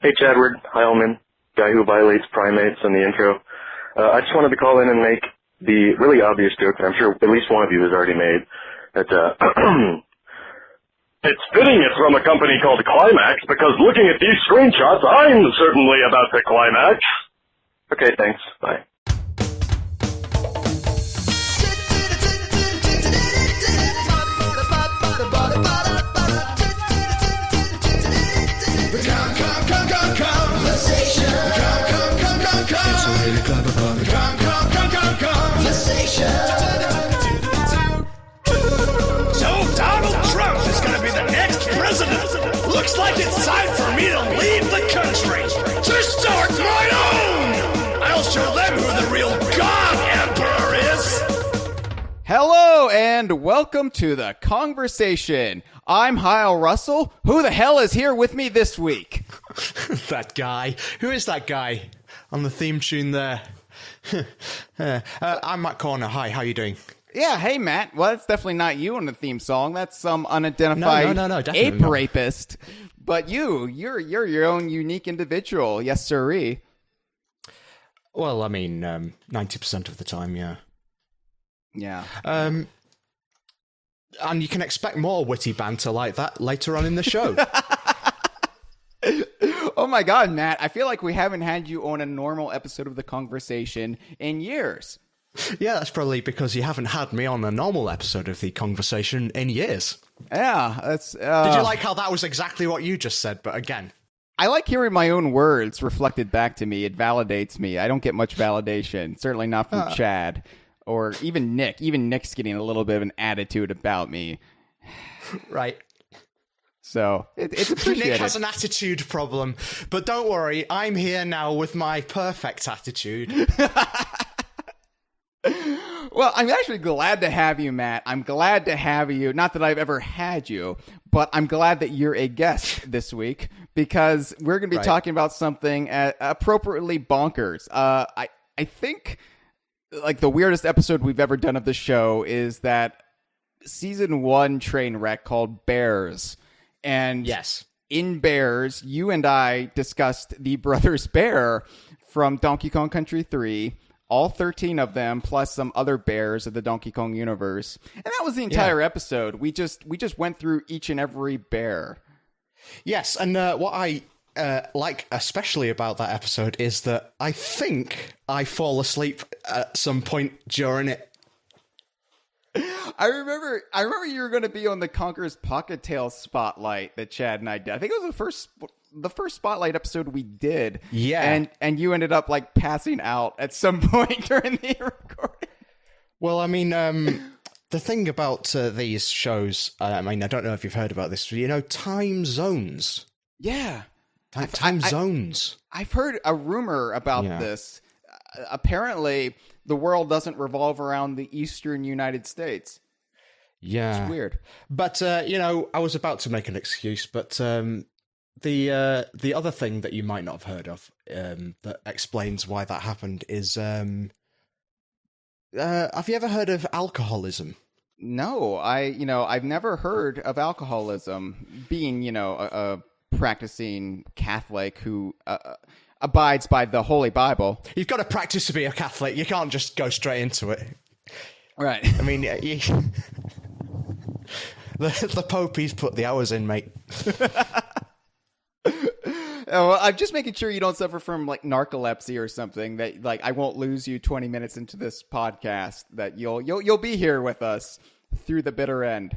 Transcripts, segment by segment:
Hey, Chadward, Heilman, guy who violates primates in the intro. I just wanted to call in and make the really obvious joke that I'm sure at least one of you has already made. That, it's fitting it's from a company called Climax, because looking at these screenshots, I'm certainly about to climax. Okay, thanks. Bye. So Donald Trump is going to be the next president. Looks like it's time for me to leave the country to start my own. I'll show them who the real God Emperor is. Hello and welcome to the Kongversation. I'm Hyle Russell. Who the hell is here with me this week? That guy. Who is that guy on the theme tune there? I'm Matt Cornah. Hi, how you doing? Yeah, hey Matt. Well, that's definitely not you on the theme song. That's some unidentified No, ape rapist. But you're your own unique individual. Yes, sirree. Well, I mean, 90% of the time, yeah. Yeah. And you can expect more witty banter like that later on in the show. Oh my God, Matt. I feel like we haven't had you on a normal episode of the Kongversation in years. Yeah, that's probably because you haven't had me on a normal episode of the Conversation in years. Yeah, that's... Did you like how that was exactly what you just said, but again? I like hearing my own words reflected back to me. It validates me. I don't get much validation. Certainly not from Chad. Or even Nick. Even Nick's getting a little bit of an attitude about me. Right. So, it's appreciated. Nick has an attitude problem, but don't worry, I'm here now with my perfect attitude. Well, I'm actually glad to have you, Matt. I'm glad to have you. Not that I've ever had you, but I'm glad that you're a guest this week because we're going to be talking about something appropriately bonkers. I think like the weirdest episode we've ever done of the show is that season 1 train wreck called Bears. And yes, in Bears, you and I discussed the Brothers Bear from Donkey Kong Country 3. All 13 of them, plus some other bears of the Donkey Kong universe. And that was the entire episode. We just went through each and every bear. Yes, and what I like especially about that episode is that I think I fall asleep at some point during it. I remember you were going to be on the Conker's Pocket Tale Spotlight that Chad and I did. I think it was the first Spotlight episode we did. Yeah. And you ended up like passing out at some point during the recording. Well, I mean, the thing about these shows, I mean, I don't know if you've heard about this, you know, time zones. Yeah. Time zones. I've heard a rumor about this. Apparently, the world doesn't revolve around the eastern United States. Yeah. It's weird. But, you know, I was about to make an excuse, but the other thing that you might not have heard of that explains why that happened is, have you ever heard of alcoholism? No, I've never heard of alcoholism. Being, a practicing Catholic who abides by the Holy Bible. You've got to practice to be a Catholic. You can't just go straight into it. Right. I mean, the Pope, he's put the hours in, mate. Well, I'm just making sure you don't suffer from like narcolepsy or something. That like I won't lose you 20 minutes into this podcast. That you'll be here with us through the bitter end.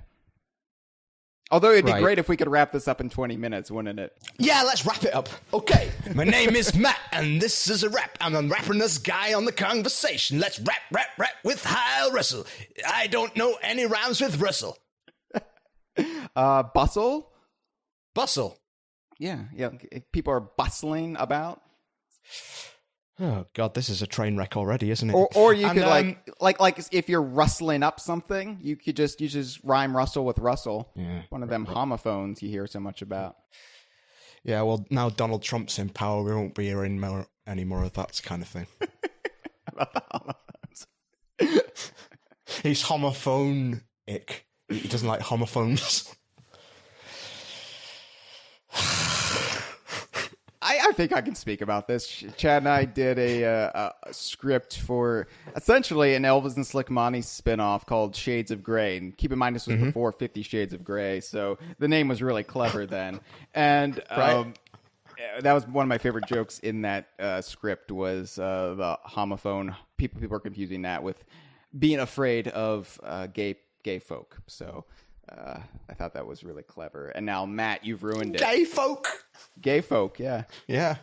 Although it'd be great if we could wrap this up in 20 minutes, wouldn't it? Yeah, let's wrap it up. Okay, my name is Matt, and this is a rap. I'm a rapping-us guy on the Conversation. Let's rap with Hyle Russell. I don't know any rhymes with Russell. Bustle? Bustle. Yeah. People are bustling about. Oh God, this is a train wreck already, isn't it? Or you could like if you're rustling up something, you just rhyme Russell with Russell. Yeah, one of them homophones you hear so much about. Yeah, well, now Donald Trump's in power, we won't be hearing any more of that kind of thing. About the homophones. He's homophonic. He doesn't like homophones. I I think I can speak about this. Chad and I did a script for essentially an Elvis and Slickmoney spinoff called Shades of Grey. And keep in mind, this was before 50 Shades of Grey, so the name was really clever then. And that was one of my favorite jokes in that script was the homophone. People were confusing that with being afraid of gay folk. So I thought that was really clever. And now, Matt, you've ruined it. Gay folk. Gay folk, yeah. Yeah.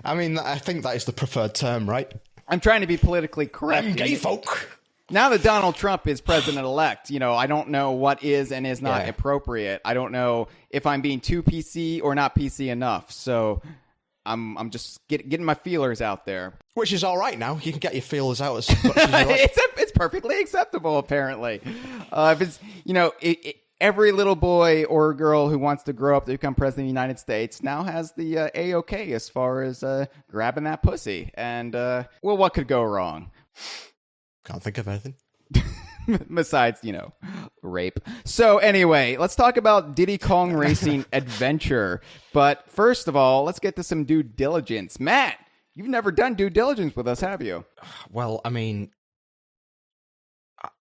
I mean, I think that is the preferred term, right? I'm trying to be politically correct. Gay folk. Now that Donald Trump is president-elect, I don't know what is and is not appropriate. I don't know if I'm being too PC or not PC enough. So I'm just getting my feelers out there. Which is all right now. You can get your feelers out as much as you like. It's perfectly acceptable, apparently. If it's, every little boy or girl who wants to grow up to become president of the United States now has the A-OK as far as grabbing that pussy. And, what could go wrong? Can't think of anything. Besides, rape. So anyway, let's talk about Diddy Kong Racing Adventure. But first of all, let's get to some due diligence. Matt, you've never done due diligence with us, have you? Well, I mean,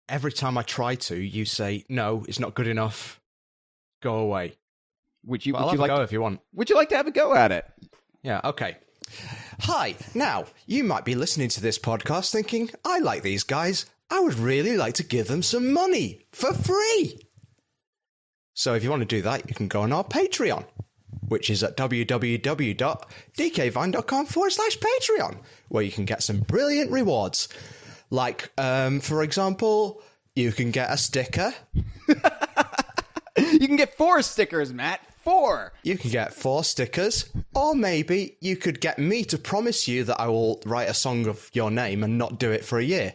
every time I try to, you say, no, it's not good enough. Go away. Would you like to go if you want? Would you like to have a go at it? Yeah, okay. Hi. Now, you might be listening to this podcast thinking, I like these guys. I would really like to give them some money for free. So if you want to do that, you can go on our Patreon, which is at www.dkvine.com/Patreon, where you can get some brilliant rewards. Like, for example, you can get a sticker. You can get 4 stickers, Matt. 4. You can get 4 stickers. Or maybe you could get me to promise you that I will write a song of your name and not do it for a year.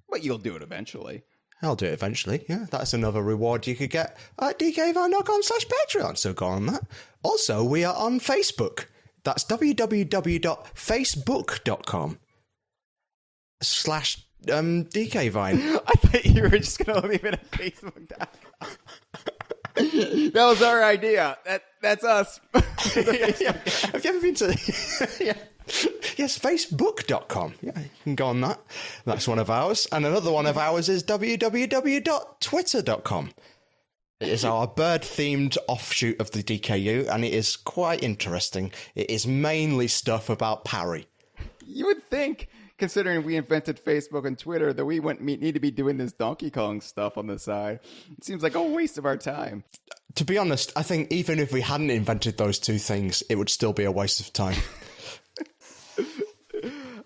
But you'll do it eventually. I'll do it eventually, yeah. That's another reward you could get at dkvine.com/Patreon, so go on that. Also, we are on Facebook. That's www.facebook.com/DKVine. I thought you were just going to leave it at Facebook.com. That was our idea. That's us. Yeah. Have you ever been to... yeah. Yes, facebook.com. Yeah, you can go on that. That's one of ours. And another one of ours is www.twitter.com. It is our bird-themed offshoot of the DKU, and it is quite interesting. It is mainly stuff about Parry. You would think, considering we invented Facebook and Twitter, that we wouldn't need to be doing this Donkey Kong stuff on the side. It seems like a waste of our time. To be honest, I think even if we hadn't invented those two things, it would still be a waste of time.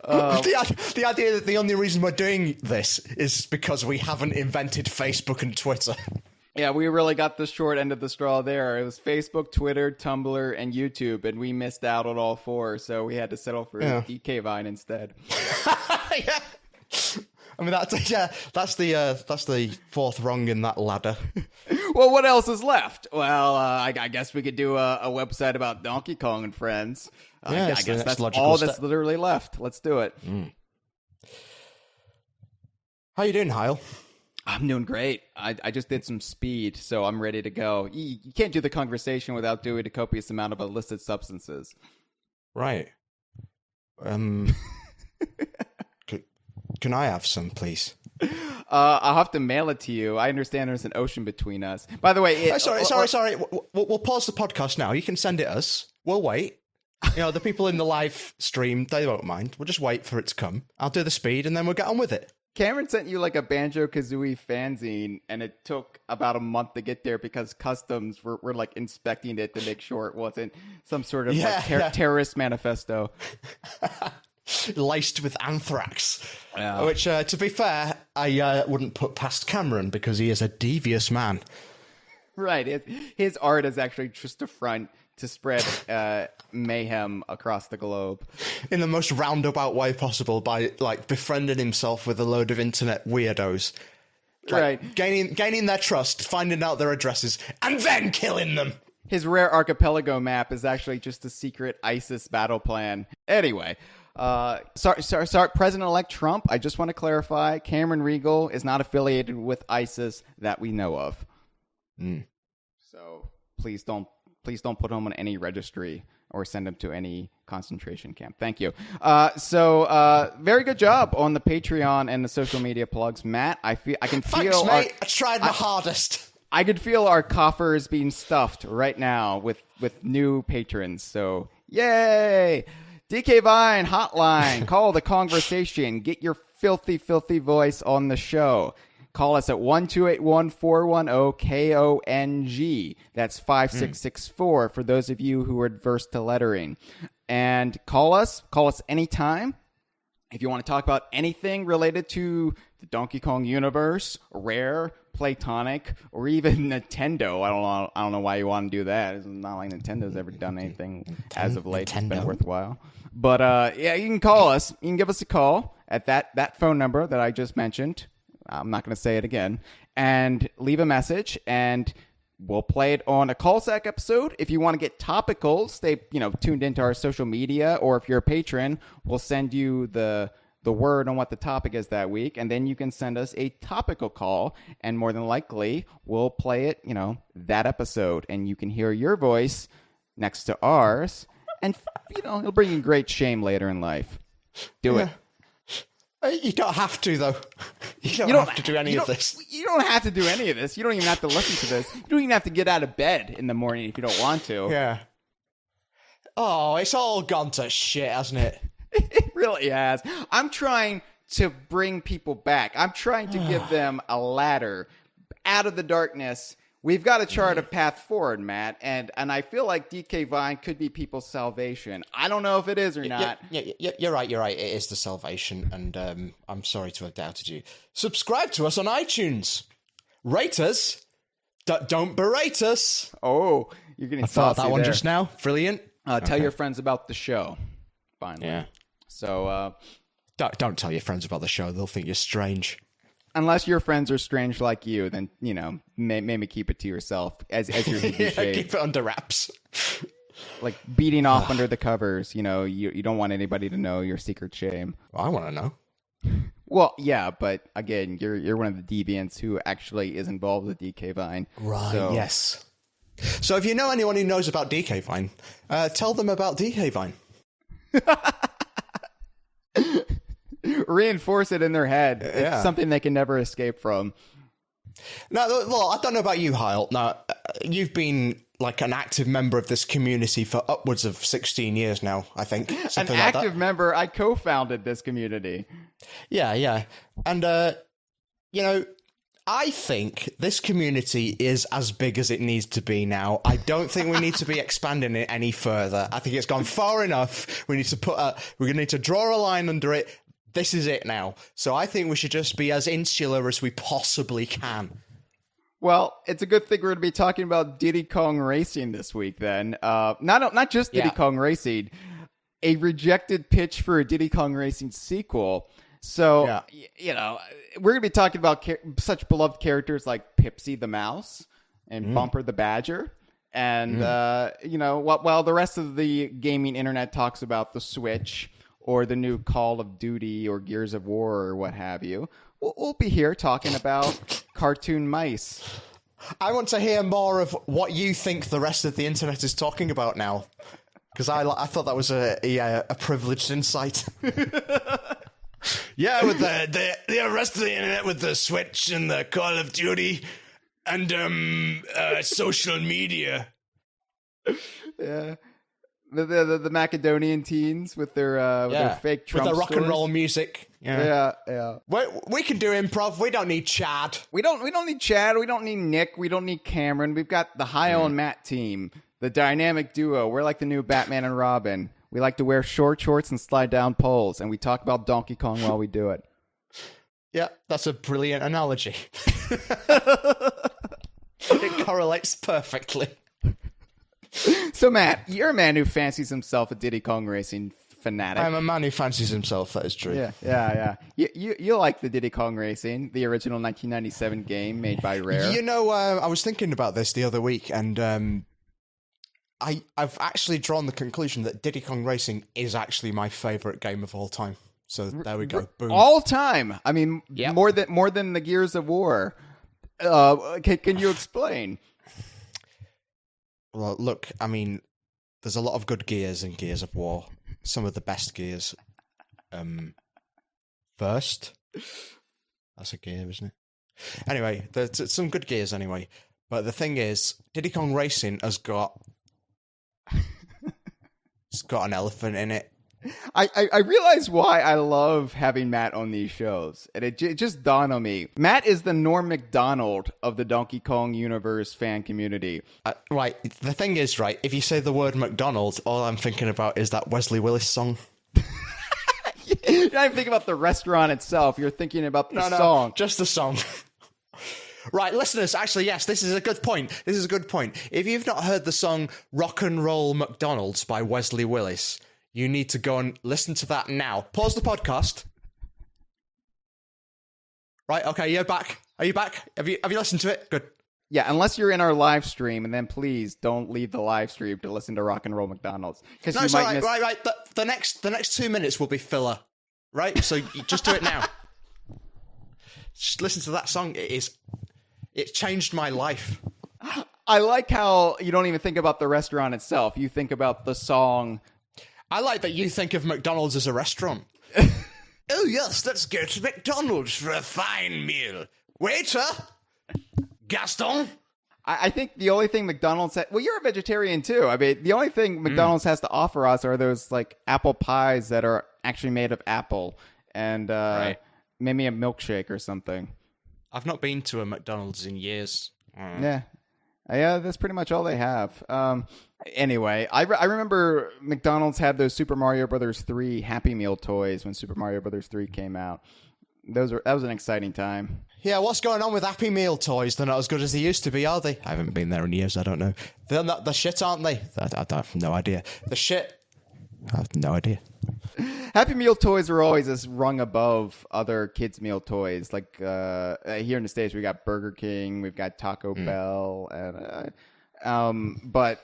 The idea that the only reason we're doing this is because we haven't invented Facebook and Twitter. Yeah, we really got the short end of the straw there. It was Facebook, Twitter, Tumblr, and YouTube, and we missed out on all 4, so we had to settle for DK Vine instead. Yeah. I mean, that's the 4th rung in that ladder. Well, what else is left? Well, I guess we could do a website about Donkey Kong and friends. Yeah, I guess that's all that's literally left. Let's do it. How you doing, Hyle? I'm doing great. I just did some speed, so I'm ready to go. You can't do the conversation without doing a copious amount of illicit substances. Right. Can I have some, please? I'll have to mail it to you. I understand there's an ocean between us. By the way... Sorry. We'll pause the podcast now. You can send it us. We'll wait. The people in the live stream, they won't mind. We'll just wait for it to come. I'll do the speed, and then we'll get on with it. Cameron sent you like a Banjo-Kazooie fanzine, and it took about a month to get there because customs were like inspecting it to make sure it wasn't some sort of terrorist manifesto. Laced with anthrax. Yeah. Which, to be fair, I wouldn't put past Cameron because he is a devious man. Right. His art is actually just a front to spread mayhem across the globe. In the most roundabout way possible by, befriending himself with a load of internet weirdos. Right. Gaining their trust, finding out their addresses, and then killing them. His rare archipelago map is actually just a secret ISIS battle plan. Anyway... Sorry, President-elect Trump, I just want to clarify, Cameron Regal is not affiliated with ISIS that we know of. So please don't put him on any registry or send them to any concentration camp. Thank you. So very good job on the Patreon and the social media plugs, Matt. I can feel. Thanks, mate. I tried my hardest. I could feel our coffers being stuffed right now with new patrons. So yay! DK Vine hotline. Call the Kongversation. Get your filthy voice on the show. Call us at 1-281-410-KONG. That's 5664 for those of you who are adverse to lettering. And call us anytime. If you want to talk about anything related to the Donkey Kong universe, Rare, Playtonic, or even Nintendo. I don't know why you want to do that. It's not like Nintendo's ever done anything as of late that's been worthwhile. But yeah, you can call us. You can give us a call at that phone number that I just mentioned. I'm not going to say it again. And leave a message, and we'll play it on a callsack episode. If you want to get topical, stay tuned into our social media, or if you're a patron, we'll send you the word on what the topic is that week, and then you can send us a topical call, and more than likely, we'll play it, that episode, and you can hear your voice next to ours, and, it'll bring you great shame later in life. Do it. You don't have to, though. You don't have to do any of this. You don't have to do any of this. You don't even have to listen to this. You don't even have to get out of bed in the morning if you don't want to. Yeah. Oh, it's all gone to shit, hasn't it? It really has. I'm trying to bring people back. I'm trying to give them a ladder out of the darkness. We've got to chart a path forward, Matt, and I feel like DK Vine could be people's salvation. I don't know if it is or not. Yeah, you're right. It is the salvation, and I'm sorry to have doubted you. Subscribe to us on iTunes. Rate us. Don't berate us. Oh, you're getting saucy thought that one there. just now. Brilliant. Tell your friends about the show. Finally. Yeah. So, don't tell your friends about the show. They'll think you're strange. Unless your friends are strange like you, then, maybe keep it to yourself as your Keep it under wraps. Like beating off under the covers, you don't want anybody to know your secret shame. Well, I want to know. Well, yeah, but again, you're one of the deviants who actually is involved with DK Vine. Right, so. Yes. So if you know anyone who knows about DK Vine, tell them about DK Vine. Reinforce it in their head. Yeah. It's something they can never escape from. Now, well, I don't know about you, Hyle. Now, you've been like an active member of this community for upwards of 16 years now, I think. An active member. I co-founded this community. Yeah. And, I think this community is as big as it needs to be now. I don't think we need to be expanding it any further. I think it's gone far enough. We need to we're going to need to draw a line under it. This is it now. So I think we should just be as insular as we possibly can. Well, it's a good thing we're going to be talking about Diddy Kong Racing this week then. Not just Diddy Kong Racing, a rejected pitch for a Diddy Kong Racing sequel. So, we're going to be talking about such beloved characters like Pipsy the Mouse and Bumper the Badger. And, while the rest of the gaming internet talks about the Switch or the new Call of Duty or Gears of War or what have you, we'll be here talking about cartoon mice. I want to hear more of what you think the rest of the internet is talking about now. Because I thought that was a privileged insight. Yeah, with the rest of the internet with the Switch and the Call of Duty and social media. Yeah. The Macedonian teens with their fake Trump with the rock stores. and roll music. Yeah. We can do improv. We don't need Chad. We don't need Chad. We don't need Nick. We don't need Cameron. We've got the Hyle and Matt team, the dynamic duo. We're like the new Batman and Robin. We like to wear short shorts and slide down poles, and we talk about Donkey Kong while we do it. Yeah, that's a brilliant analogy. It correlates perfectly. So, Matt, you're a man who fancies himself a Diddy Kong Racing fanatic. I'm a man who fancies himself, that is true. Yeah. You like the Diddy Kong Racing, the original 1997 game made by Rare. I was thinking about this the other week, and I've actually drawn the conclusion that Diddy Kong Racing is actually my favourite game of all time. So there we go. Boom. All time. I mean, more than the Gears of War. Can you explain? Well, look, I mean, there's a lot of good gears in Gears of War. Some of the best gears. First, that's a gear, isn't it? Anyway, there's some good gears anyway. But the thing is, Diddy Kong Racing has got it's got an elephant in it. I realize why I love having Matt on these shows, and it just dawned on me. Matt is the Norm Macdonald of the Donkey Kong universe fan community. Right, the thing is, right, if you say the word McDonald's, all I'm thinking about is that Wesley Willis song. You're not even thinking about the restaurant itself. You're thinking about the song. Just the song. Right, listeners, actually, yes, this is a good point. If you've not heard the song Rock and Roll McDonald's by Wesley Willis, you need to go and listen to that now. Pause the podcast. Right, okay, you're back. Are you back? Have you listened to it? Good. Yeah, unless you're in our live stream, and then please don't leave the live stream to listen to Rock and Roll McDonald's. No, it's all right, right. The next 2 minutes will be filler, right? So you just do it now. Just listen to that song. It changed my life. I like how you don't even think about the restaurant itself. You think about the song. I like that you think of McDonald's as a restaurant. Oh, yes, let's go to McDonald's for a fine meal. Waiter! Gaston? I think the only thing McDonald's... Well, you're a vegetarian, too. I mean, the only thing McDonald's has to offer us are those, like, apple pies that are actually made of apple. And maybe a milkshake or something. I've not been to a McDonald's in years. Yeah, that's pretty much all they have. Anyway, I remember McDonald's had those Super Mario Brothers 3 Happy Meal toys when Super Mario Brothers 3 came out. That was an exciting time. Yeah, what's going on with Happy Meal toys? They're not as good as they used to be, are they? I haven't been there in years, I don't know. They're not the shit, aren't they? I have no idea. The shit? I have no idea. Happy Meal toys are always this rung above other kids' meal toys. Like here in the States, we got Burger King, we've got Taco Bell, and but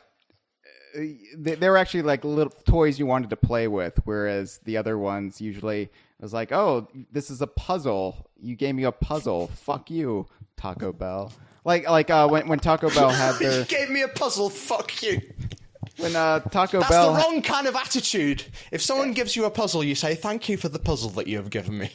they were actually like little toys you wanted to play with, whereas the other ones usually was like, oh, this is a puzzle. You gave me a puzzle. Fuck you, Taco Bell. Like when Taco Bell had their... You gave me a puzzle. Fuck you. When Taco That's Bell... That's the wrong kind of attitude. If someone gives you a puzzle, you say, thank you for the puzzle that you have given me.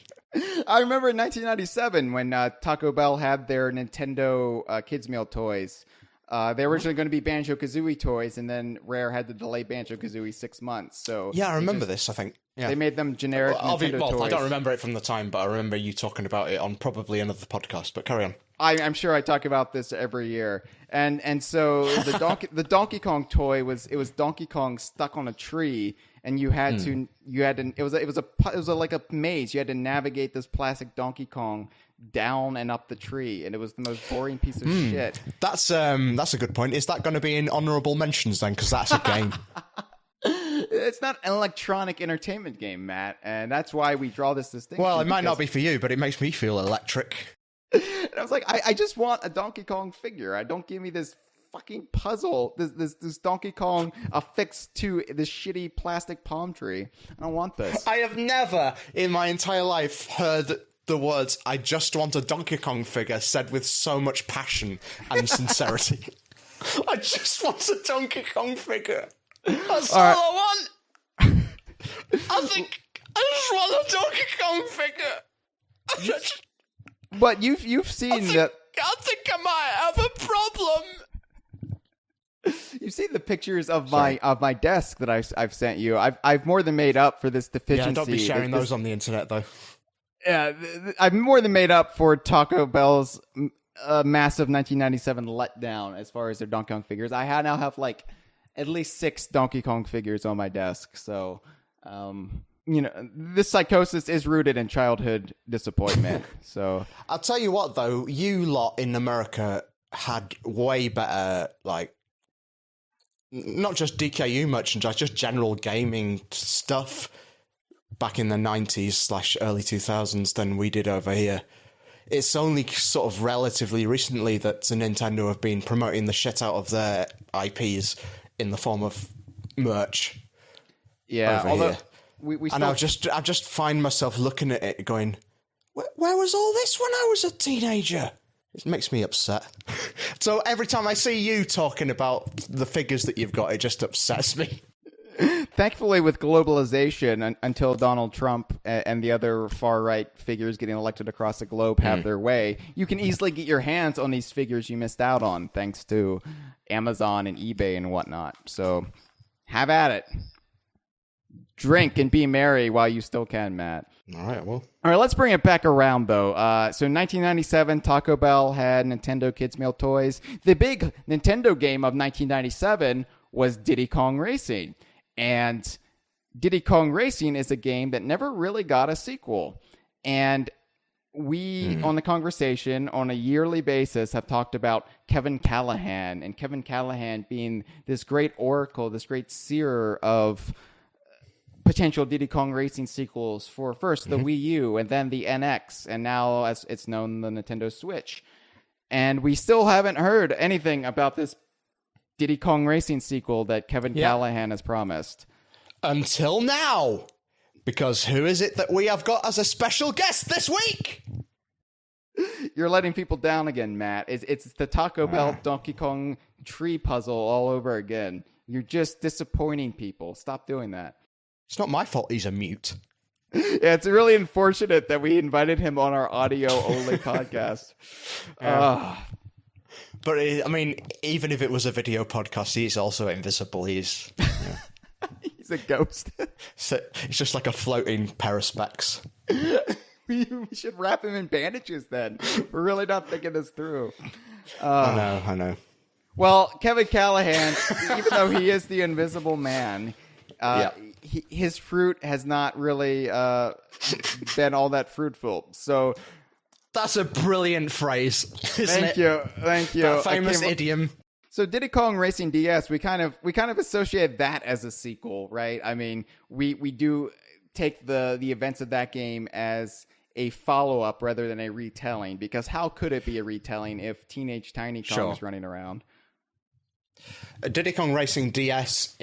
I remember in 1997 when Taco Bell had their Nintendo kids' meal toys. They were originally going to be Banjo-Kazooie toys, and then Rare had to delay Banjo-Kazooie 6 months. So yeah, I remember this, I think. Yeah. They made them generic Nintendo toys. I don't remember it from the time, but I remember you talking about it on probably another podcast, but carry on. I'm sure I talk about this every year. And so the Donkey Kong toy was Donkey Kong stuck on a tree, and you had to it was like a maze. You had to navigate this plastic Donkey Kong down and up the tree, and it was the most boring piece of shit. That's a good point. Is that going to be in honorable mentions then? Because that's a game. It's not an electronic entertainment game, Matt, and that's why we draw this distinction. Well, it might not be for you, but it makes me feel electric. And I was like, I just want a Donkey Kong figure. Don't give me this fucking puzzle, this Donkey Kong affixed to this shitty plastic palm tree. I don't want this. I have never in my entire life heard the words, I just want a Donkey Kong figure, said with so much passion and sincerity. I just want a Donkey Kong figure. That's all I want. I think I just want a Donkey Kong figure. But you've seen that. I think I might have a problem. You've seen the pictures of my desk that I've sent you. I've more than made up for this deficiency. Yeah, don't be sharing those on the internet though. Yeah, I've more than made up for Taco Bell's massive 1997 letdown as far as their Donkey Kong figures. I now have like at least 6 Donkey Kong figures on my desk. So, this psychosis is rooted in childhood disappointment. So I'll tell you what, though, you lot in America had way better, like, not just DKU merchandise, just general gaming stuff back in the 90s / early 2000s than we did over here. It's only sort of relatively recently that Nintendo have been promoting the shit out of their IPs in the form of merch. Yeah, although and I just find myself looking at it going, where was all this when I was a teenager? It makes me upset. So every time I see you talking about the figures that you've got, it just upsets me. Thankfully, with globalization, until Donald Trump and the other far-right figures getting elected across the globe have their way, you can easily get your hands on these figures you missed out on, thanks to Amazon and eBay and whatnot. So, have at it. Drink and be merry while you still can, Matt. All right, well. All right, let's bring it back around, though. So in 1997, Taco Bell had Nintendo Kids Meal Toys. The big Nintendo game of 1997 was Diddy Kong Racing. And Diddy Kong Racing is a game that never really got a sequel. And we, on the Kongversation, on a yearly basis, have talked about Kevin Callahan. And Kevin Callahan being this great oracle, this great seer of potential Diddy Kong Racing sequels for first the Wii U and then the NX, and now, as it's known, the Nintendo Switch. And we still haven't heard anything about this Diddy Kong Racing sequel that Kevin Callahan has promised. Until now! Because who is it that we have got as a special guest this week? You're letting people down again, Matt. It's the Taco Bell Donkey Kong tree puzzle all over again. You're just disappointing people. Stop doing that. It's not my fault he's a mute. Yeah, it's really unfortunate that we invited him on our audio-only podcast. But, I mean, even if it was a video podcast, he's also invisible. He's he's a ghost. So it's just like a floating pair of specs. We should wrap him in bandages then. We're really not thinking this through. I know. Well, Kevin Callahan, even though he is the invisible man, his fruit has not really been all that fruitful. So that's a brilliant phrase, isn't it? Thank you. That famous idiom. So Diddy Kong Racing DS, we kind of associate that as a sequel, right? I mean, we do take the events of that game as a follow-up rather than a retelling, because how could it be a retelling if Teenage Tiny Kong is running around? Diddy Kong Racing DS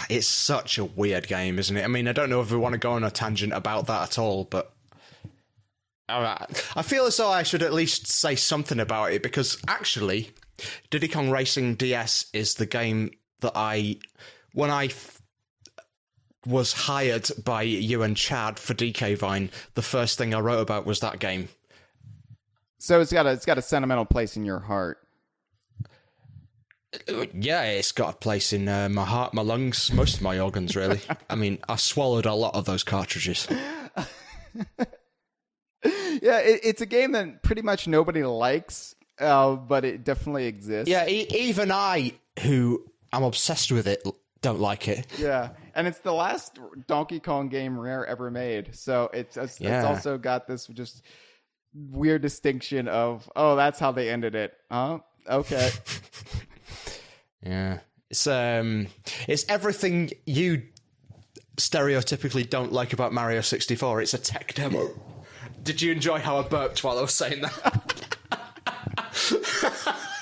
it's such a weird game, isn't it? I mean, I don't know if we want to go on a tangent about that at all, but I feel as though I should at least say something about it, because actually, Diddy Kong Racing DS is the game that when I was hired by you and Chad for DK Vine, the first thing I wrote about was that game. So it's got a sentimental place in your heart. Yeah, it's got a place in my heart, my lungs, most of my organs, really. I mean, I swallowed a lot of those cartridges. Yeah, it's a game that pretty much nobody likes, but it definitely exists. Yeah, even I, who am obsessed with it, don't like it. Yeah, and it's the last Donkey Kong game Rare ever made, so it's also got this just weird distinction of, oh, that's how they ended it. Okay. Yeah, it's everything you stereotypically don't like about Mario 64. It's a tech demo. Did you enjoy how I burped while I was saying that?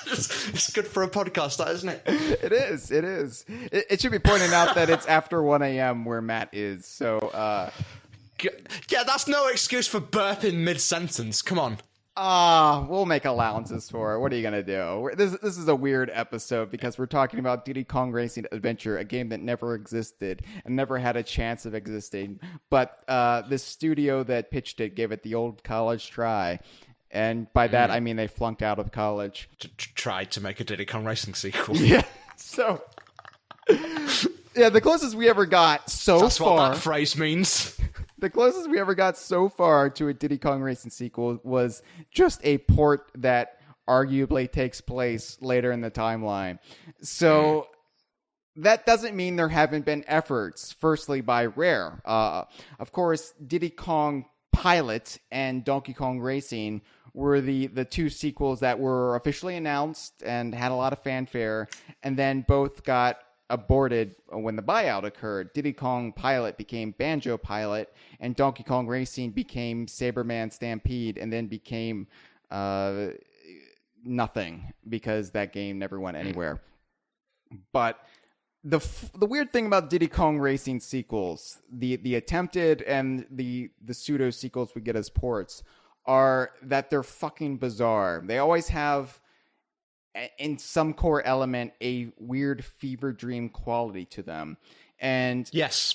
It's good for a podcast, that, isn't it? It is. It should be pointed out that it's after 1 a.m. where Matt is. So, yeah, that's no excuse for burping mid-sentence. Come on. We'll make allowances for it. What are you gonna do? This is a weird episode because we're talking about Diddy Kong Racing Adventure, a game that never existed and never had a chance of existing. But this studio that pitched it gave it the old college try, and by that I mean they flunked out of college. Tried to make a Diddy Kong Racing sequel. Yeah. So, yeah, the closest we ever got That's what that phrase means. The closest we ever got so far to a Diddy Kong Racing sequel was just a port that arguably takes place later in the timeline. So that doesn't mean there haven't been efforts, firstly by Rare. Of course, Diddy Kong Pilot and Donkey Kong Racing were the two sequels that were officially announced and had a lot of fanfare, and then both got aborted when the buyout occurred. Diddy Kong Pilot became Banjo Pilot, and Donkey Kong Racing became Saberman Stampede, and then became nothing because that game never went anywhere. But the weird thing about Diddy Kong Racing sequels, the attempted and the pseudo sequels we get as ports, are that they're fucking bizarre. They always have, in some core element, a weird fever dream quality to them. And yes,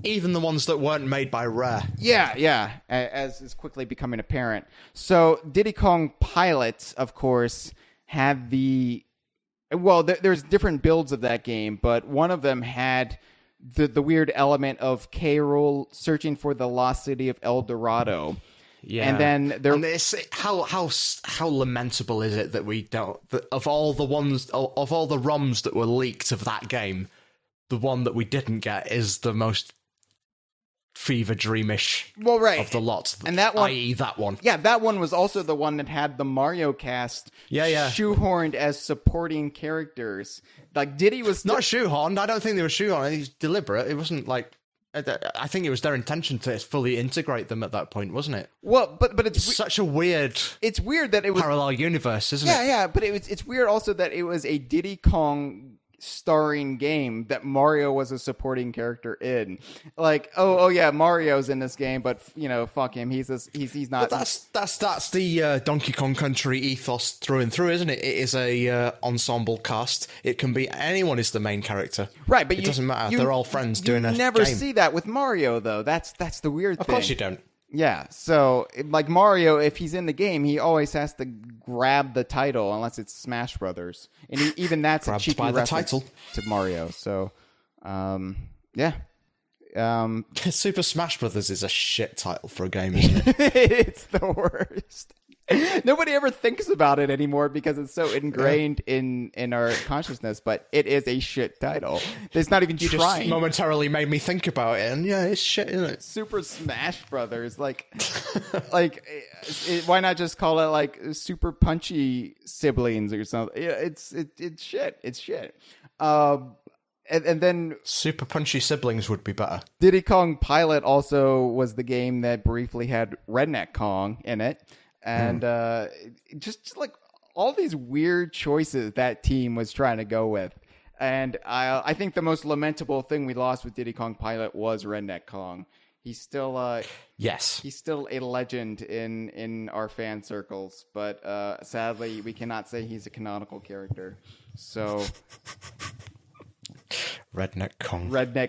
even the ones that weren't made by Rare. Yeah, as is quickly becoming apparent. So Diddy Kong Pilot, of course, had there's different builds of that game, but one of them had the weird element of K. Rool searching for the lost city of El Dorado. Yeah, and then there. How lamentable is it that we don't? That of all the ROMs that were leaked of that game, the one that we didn't get is the most fever dreamish of the lot. And that one, i.e. that one. Yeah, that one was also the one that had the Mario cast shoehorned as supporting characters. Like Diddy was not shoehorned. I don't think they were shoehorned. It was deliberate. It wasn't like. I think it was their intention to fully integrate them at that point, wasn't it? Well, but it's such a weird. It's weird that it was parallel universe, isn't it? Yeah, but it's weird also that it was a Diddy Kong starring game that Mario was a supporting character in. Like, oh yeah, Mario's in this game, but fuck him. He's not. But that's the Donkey Kong Country ethos through and through, isn't it? It is a ensemble cast. It can be anyone is the main character, right? But it doesn't matter. They're all friends doing a game. You never see that with Mario, though. That's the weird thing. Of course you don't. Yeah, so like Mario, if he's in the game, he always has to grab the title unless it's Smash Brothers, and even that's a cheeky reference to Mario. So, yeah. Super Smash Brothers is a shit title for a game, isn't it? It's the worst. Nobody ever thinks about it anymore because it's so ingrained in our consciousness, but it is a shit title. It's not even trying. Just momentarily made me think about it, and yeah, it's shit, isn't it? Super Smash Brothers, why not just call it like Super Punchy Siblings or something? It's shit. It's shit. And then Super Punchy Siblings would be better. Diddy Kong Pilot also was the game that briefly had Redneck Kong in it. And just like all these weird choices that team was trying to go with. And I think the most lamentable thing we lost with Diddy Kong Pilot was Redneck Kong. He's still yes, he's still a legend in our fan circles, but sadly we cannot say he's a canonical character. So Redneck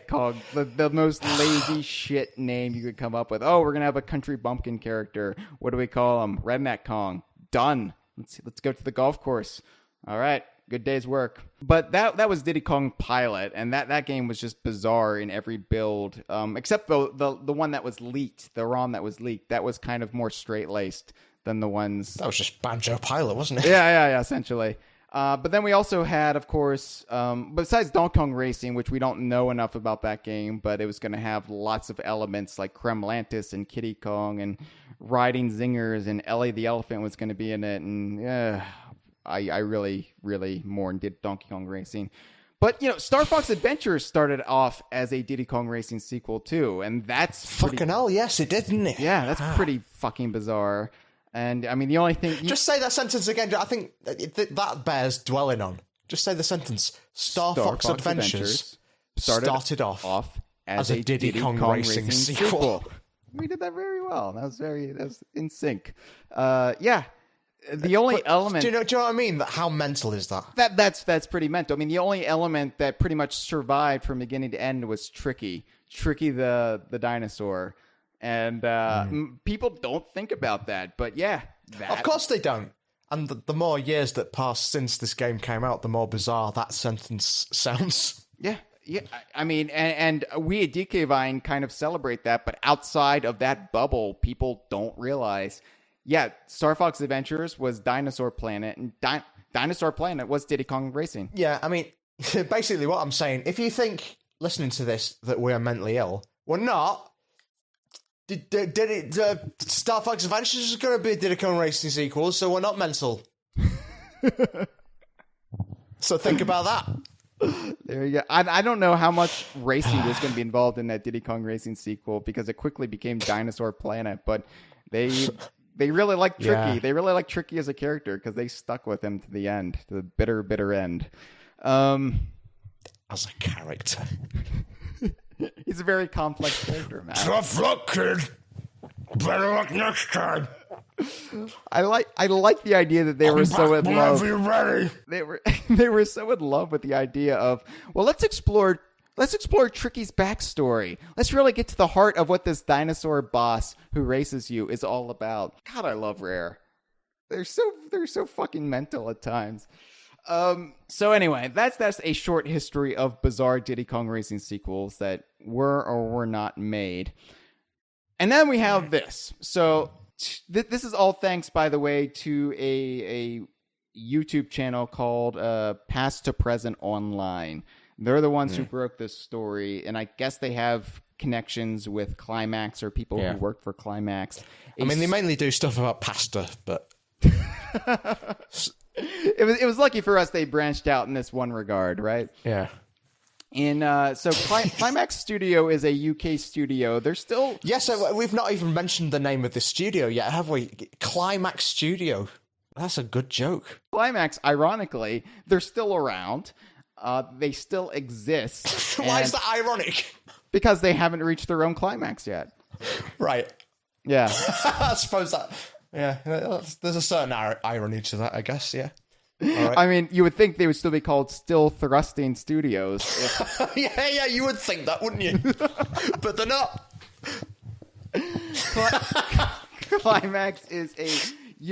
Kong, the most lazy shit name you could come up with. Oh, we're gonna have a country bumpkin character. What do we call him? Redneck Kong. Done. Let's go to the golf course. All right, good day's work. But that was Diddy Kong Pilot, and that game was just bizarre in every build, except the one that was leaked, the ROM that was leaked. That was kind of more straight laced than the ones. That was just Banjo Pilot, wasn't it? Yeah, essentially. But then we also had, of course, besides Donkey Kong Racing, which we don't know enough about that game, but it was going to have lots of elements like Kremlantis and Kiddy Kong and riding zingers, and Ellie the Elephant was going to be in it. And I really, really mourned Donkey Kong Racing. But, Star Fox Adventure started off as a Diddy Kong Racing sequel, too. And that's fucking hell, yes, it did, didn't it? Yeah, that's pretty fucking bizarre. And I mean, the only thing. Just say that sentence again. I think that bears dwelling on. Just say the sentence. Star Fox Adventures started off as a Diddy Kong Racing sequel. We did that very well. That was in sync. Yeah. The only element. Do you know what I mean? How mental is that? That's pretty mental. I mean, the only element that pretty much survived from beginning to end was Tricky the dinosaur. And people don't think about that, but yeah. Of course they don't. And the more years that pass since this game came out, the more bizarre that sentence sounds. Yeah. I mean, and we at DK Vine kind of celebrate that, but outside of that bubble, people don't realize. Yeah, Star Fox Adventures was Dinosaur Planet, and Dinosaur Planet was Diddy Kong Racing. Yeah, I mean, basically what I'm saying, if you think, listening to this, that we're mentally ill, we're not. Star Fox Adventures is going to be a Diddy Kong Racing sequel, so we're not mental. So think about that. There you go. I don't know how much racing was going to be involved in that Diddy Kong Racing sequel because it quickly became Dinosaur Planet, but they really like Tricky. Yeah. They really like Tricky as a character because they stuck with him to the end, to the bitter, bitter end. As a character. He's a very complex character, man. Tough luck, kid. Better luck next time. I like the idea that they were so in love. Whenever you're ready. They were so in love with the idea of, well, let's explore Tricky's backstory. Let's really get to the heart of what this dinosaur boss who races you is all about. God, I love Rare. They're so fucking mental at times. So anyway, that's a short history of bizarre Diddy Kong Racing sequels that were or were not made. And then we have this. So this is all thanks, by the way, to a YouTube channel called Past to Present Online. They're the ones who broke this story, and I guess they have connections with Climax or people who work for Climax. I mean, they mainly do stuff about pasta, but... It was lucky for us they branched out in this one regard, right? Yeah. So Climax Studio is a UK studio. They're still... Yeah, so we've not even mentioned the name of the studio yet, have we? Climax Studio. That's a good joke. Climax, ironically, they're still around. They still exist. Why is that ironic? Because they haven't reached their own climax yet. Right. Yeah. I suppose that... Yeah, there's a certain irony to that, I guess, yeah. All right. I mean, you would think they would still be called Still Thrusting Studios. Yeah, you would think that, wouldn't you? But they're not. Climax is a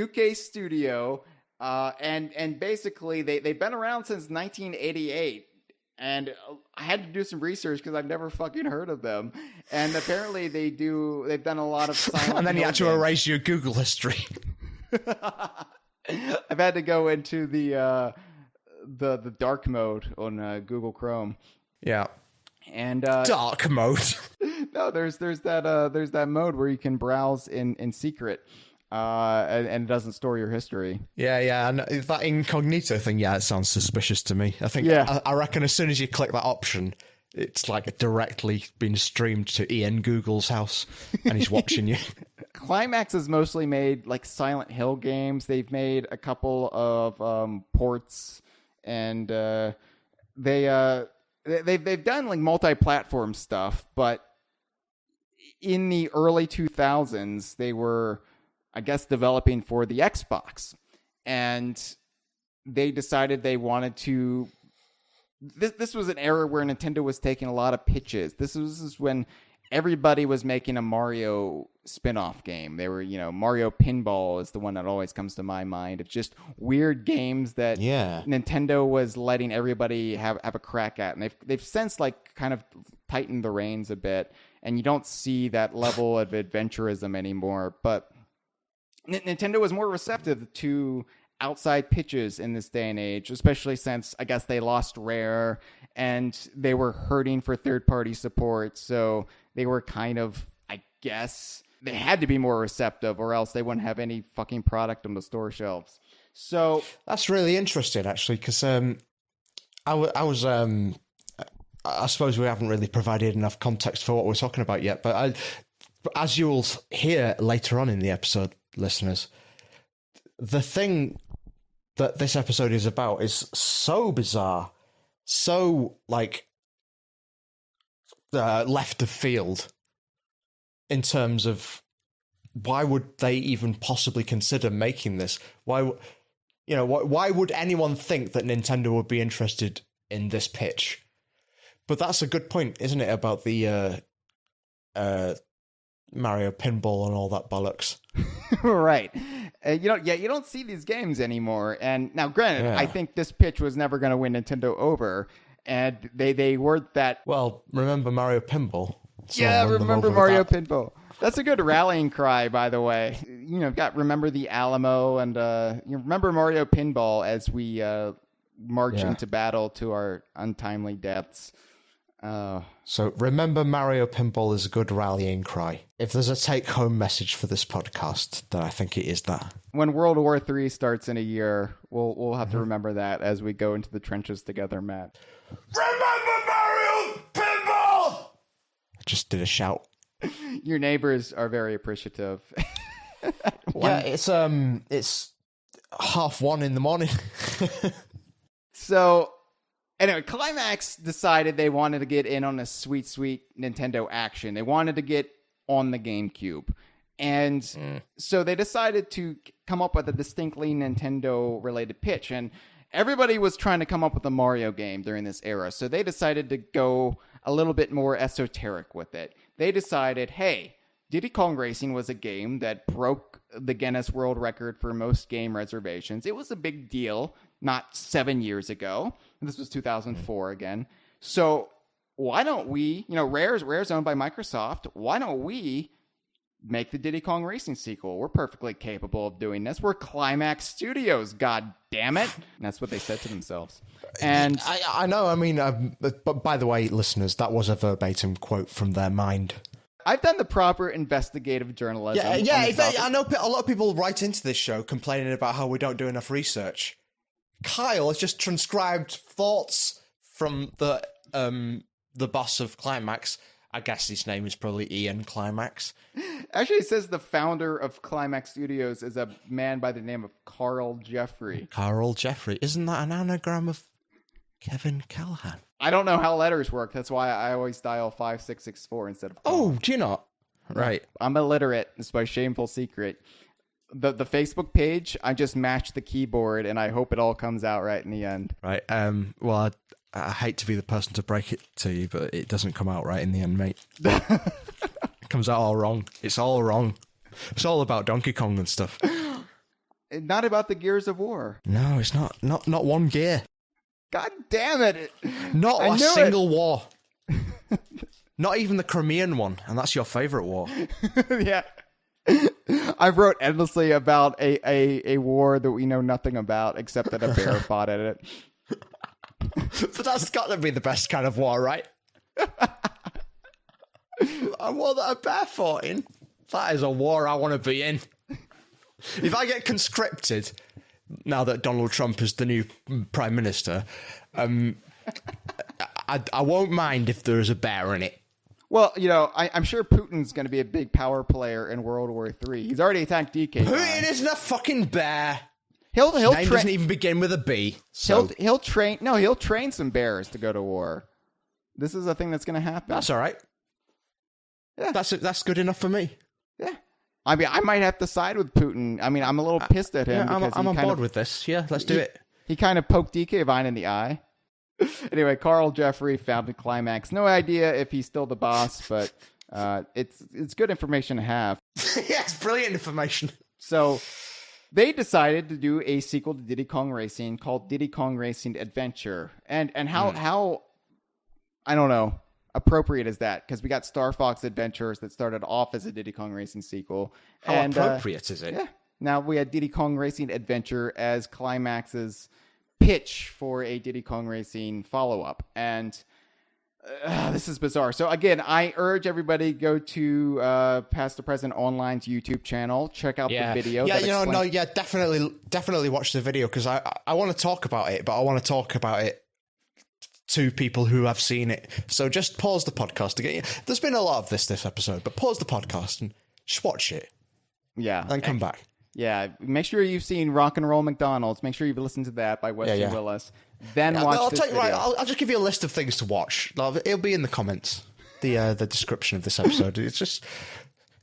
UK studio, and basically they've been around since 1988. And I had to do some research because I've never fucking heard of them. And apparently they've done a lot of Silent And then you had to games. erase your Google history. I've had to go into the dark mode on Google Chrome. Yeah. And dark mode. No, there's that mode where you can browse in secret. And it doesn't store your history. Yeah, and that incognito thing, it sounds suspicious to me. I think, I reckon as soon as you click that option, it's like directly been streamed to Ian Google's house, and he's watching you. Climax has mostly made like Silent Hill games. They've made a couple of ports, and they've done like multi-platform stuff. But in the early 2000s, they were, I guess, developing for the Xbox, and they decided they wanted to. This was an era where Nintendo was taking a lot of pitches. This is when everybody was making a Mario spin-off game. They were, Mario Pinball is the one that always comes to my mind. It's just weird games that Nintendo was letting everybody have a crack at, and they've since like kind of tightened the reins a bit, and you don't see that level of adventurism anymore. But Nintendo was more receptive to outside pitches in this day and age, especially since I guess they lost Rare and they were hurting for third-party support. So they were kind of, I guess, they had to be more receptive or else they wouldn't have any fucking product on the store shelves. So that's really interesting, actually, because I suppose we haven't really provided enough context for what we're talking about yet, but as you will hear later on in the episode, listeners, the thing that this episode is about is so bizarre, so left of field in terms of why would they even possibly consider making this? Why would anyone think that Nintendo would be interested in this pitch? But that's a good point, isn't it, about the Mario Pinball and all that bollocks. Right. You don't see these games anymore. And now, granted, I think this pitch was never going to win Nintendo over. And they were that... Well, remember Mario Pinball? So remember Mario Pinball. That's a good rallying cry, by the way. You've got Remember the Alamo and remember Mario Pinball as we march into battle to our untimely deaths. So remember Mario Pinball is a good rallying cry. If there's a take-home message for this podcast, then I think it is that. When World War III starts in a year, we'll have to remember that as we go into the trenches together, Matt. Remember Mario Pinball! I just did a shout. Your neighbors are very appreciative. Yeah, it's 1:30 in the morning. So... Anyway, Climax decided they wanted to get in on a sweet, sweet Nintendo action. They wanted to get on the GameCube. And so they decided to come up with a distinctly Nintendo-related pitch. And everybody was trying to come up with a Mario game during this era. So they decided to go a little bit more esoteric with it. They decided, hey, Diddy Kong Racing was a game that broke the Guinness World Record for most game reservations. It was a big deal not 7 years ago. This was 2004 again. So why don't we, Rare's owned by Microsoft. Why don't we make the Diddy Kong Racing sequel? We're perfectly capable of doing this. We're Climax Studios, god damn it. And that's what they said to themselves. And I know, I mean, but by the way, listeners, that was a verbatim quote from their mind. I've done the proper investigative journalism. I know a lot of people write into this show complaining about how we don't do enough research. Kyle has just transcribed thoughts from the boss of Climax. I guess his name is probably Ian Climax. Actually, it says the founder of Climax Studios is a man by the name of Carl Jeffrey. Carl Jeffrey. Isn't that an anagram of Kevin Callahan? I don't know how letters work. That's why I always dial 5664 instead of... Oh, do you not? Right. I'm illiterate. It's my shameful secret. The Facebook page, I just match the keyboard, and I hope it all comes out right in the end. Right. Well, I hate to be the person to break it to you, but it doesn't come out right in the end, mate. It comes out all wrong. It's all wrong. It's all about Donkey Kong and stuff. Not about the Gears of War. No, it's not. Not one gear. God damn it. Not a single war. Not even the Crimean one, and that's your favorite war. Yeah. I've wrote endlessly about a war that we know nothing about, except that a bear fought at it. But that's got to be the best kind of war, right? A war that a bear fought in. That is a war I want to be in. If I get conscripted, now that Donald Trump is the new prime minister, I won't mind if there's a bear in it. Well, I'm sure Putin's going to be a big power player in World War III. He's already attacked DK. Putin isn't a fucking bear. His name doesn't even begin with a B. So. He'll train some bears to go to war. This is a thing that's going to happen. That's all right. Yeah, that's good enough for me. Yeah. I mean, I might have to side with Putin. I mean, I'm a little pissed at him. Yeah, I'm on board with this. Yeah, let's do it. He kind of poked DK Vine in the eye. Anyway, Carl Jeffrey founded Climax. No idea if he's still the boss, but it's good information to have. Yeah, it's brilliant information. So they decided to do a sequel to Diddy Kong Racing called Diddy Kong Racing Adventure. And how I don't know, appropriate is that? Because we got Star Fox Adventures that started off as a Diddy Kong Racing sequel. How appropriate is it? Yeah. Now we had Diddy Kong Racing Adventure as Climax's pitch for a Diddy Kong Racing follow-up. And this is bizarre. So again, I urge everybody go to Past the Present Online's YouTube channel. Check out the video. Definitely watch the video, because I want to talk about it, but I want to talk about it to people who have seen it. So just pause the podcast again. There's been a lot of this episode, but pause the podcast and just watch it. Yeah. Then come back. Yeah, make sure you've seen Rock and Roll McDonald's. Make sure you've listened to that by Weston Willis. Then watch this video. I'll just give you a list of things to watch. It'll be in the comments, the description of this episode. It's just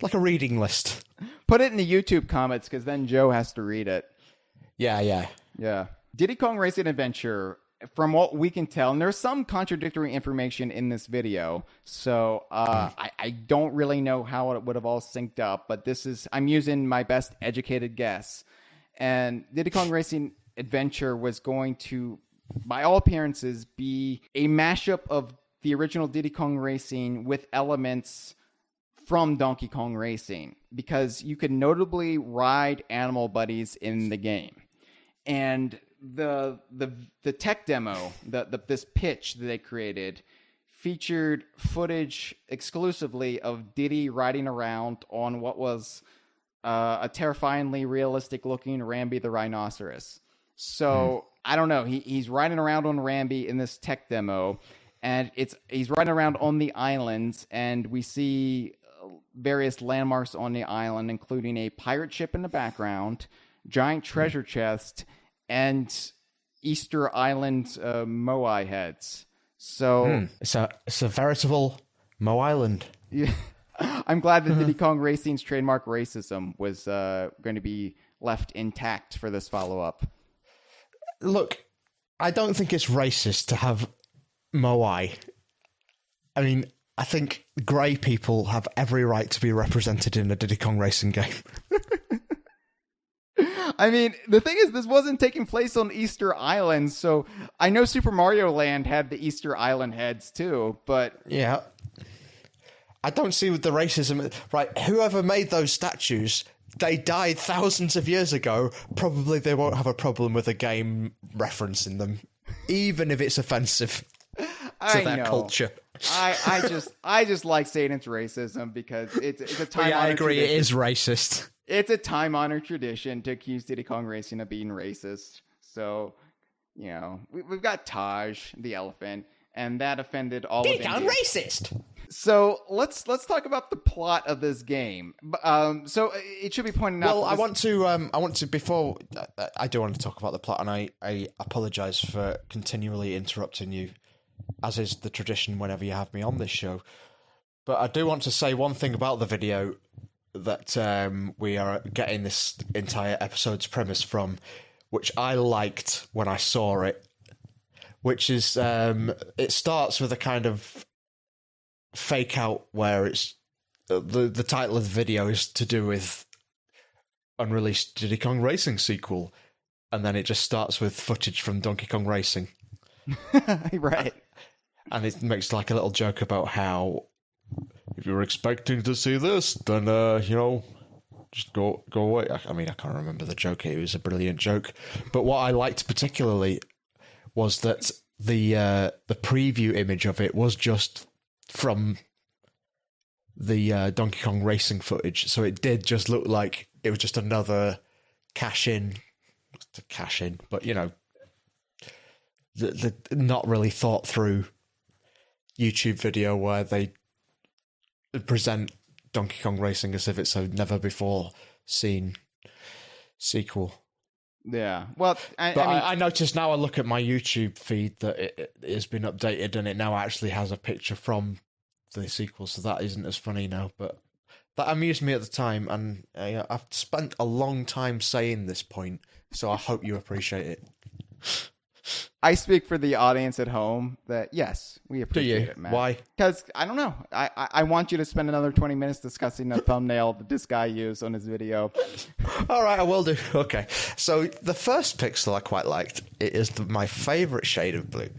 like a reading list. Put it in the YouTube comments, because then Joe has to read it. Yeah. Diddy Kong Racing Adventure, from what we can tell, and there's some contradictory information in this video, so I don't really know how it would have all synced up, but I'm using my best educated guess. And Diddy Kong Racing Adventure was going to, by all appearances, be a mashup of the original Diddy Kong Racing with elements from Donkey Kong Racing, because you could notably ride animal buddies in the game. And the tech demo, this pitch that they created, featured footage exclusively of Diddy riding around on what was a terrifyingly realistic looking Rambi the rhinoceros. So I don't know. He's riding around on Rambi in this tech demo, and he's riding around on the islands, and we see various landmarks on the island, including a pirate ship in the background, giant treasure chest, and Easter Island Moai heads. So it's a veritable Mo Island. Yeah. I'm glad that Diddy Kong Racing's trademark racism was going to be left intact for this follow-up. Look, I don't think it's racist to have Moai. I mean, I think grey people have every right to be represented in a Diddy Kong Racing game. I mean, the thing is, this wasn't taking place on Easter Island, so I know Super Mario Land had the Easter Island heads too, but... Yeah. I don't see the racism... Right, whoever made those statues, they died thousands of years ago. Probably they won't have a problem with a game referencing them, even if it's offensive to their culture. I just like saying it's racism because it's a time. Yeah, I agree. Tradition. It is racist. It's a time-honored tradition to accuse Diddy Kong Racing of being racist. So, you know, we've got Taj, the elephant, and that offended all Diddy of Kong India. racist. So let's talk about the plot of this game. So it should be pointed out. Well, I want to before I do want to talk about the plot, and I apologize for continually interrupting you, as is the tradition whenever you have me on this show. But I do want to say one thing about the video that we are getting this entire episode's premise from, which I liked when I saw it, which is it starts with a kind of fake out where it's the title of the video is to do with unreleased Diddy Kong Racing sequel, and then it just starts with footage from Donkey Kong Racing. Right. And it makes like a little joke about how if you were expecting to see this, then just go away. I mean, I can't remember the joke. It was a brilliant joke. But what I liked particularly was that the preview image of it was just from the Donkey Kong Racing footage. So it did just look like it was just another cash in, but the not really thought through YouTube video where they present Donkey Kong Racing as if it's a never before seen sequel. Yeah. Well, I noticed now I look at my YouTube feed that it has been updated and it now actually has a picture from the sequel, so that isn't as funny now. But that amused me at the time, and I've spent a long time saying this point, so I hope you appreciate it. I speak for the audience at home that, yes, we appreciate it, man. Why? Because, I don't know. I want you to spend another 20 minutes discussing the thumbnail that this guy used on his video. All right, I will do. Okay. So the first pixel I quite liked. It is my favourite shade of blue.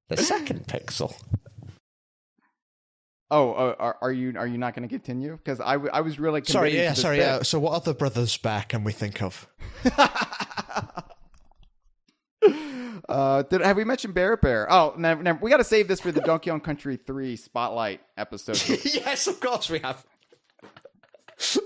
The second pixel. Oh, are you not going to continue? Because I was really sorry. Yeah. So what other Brothers Bear can we think of? Have we mentioned Bear? Oh, never. We got to save this for the Donkey Kong Country 3 Spotlight episode. Yes, of course we have. It's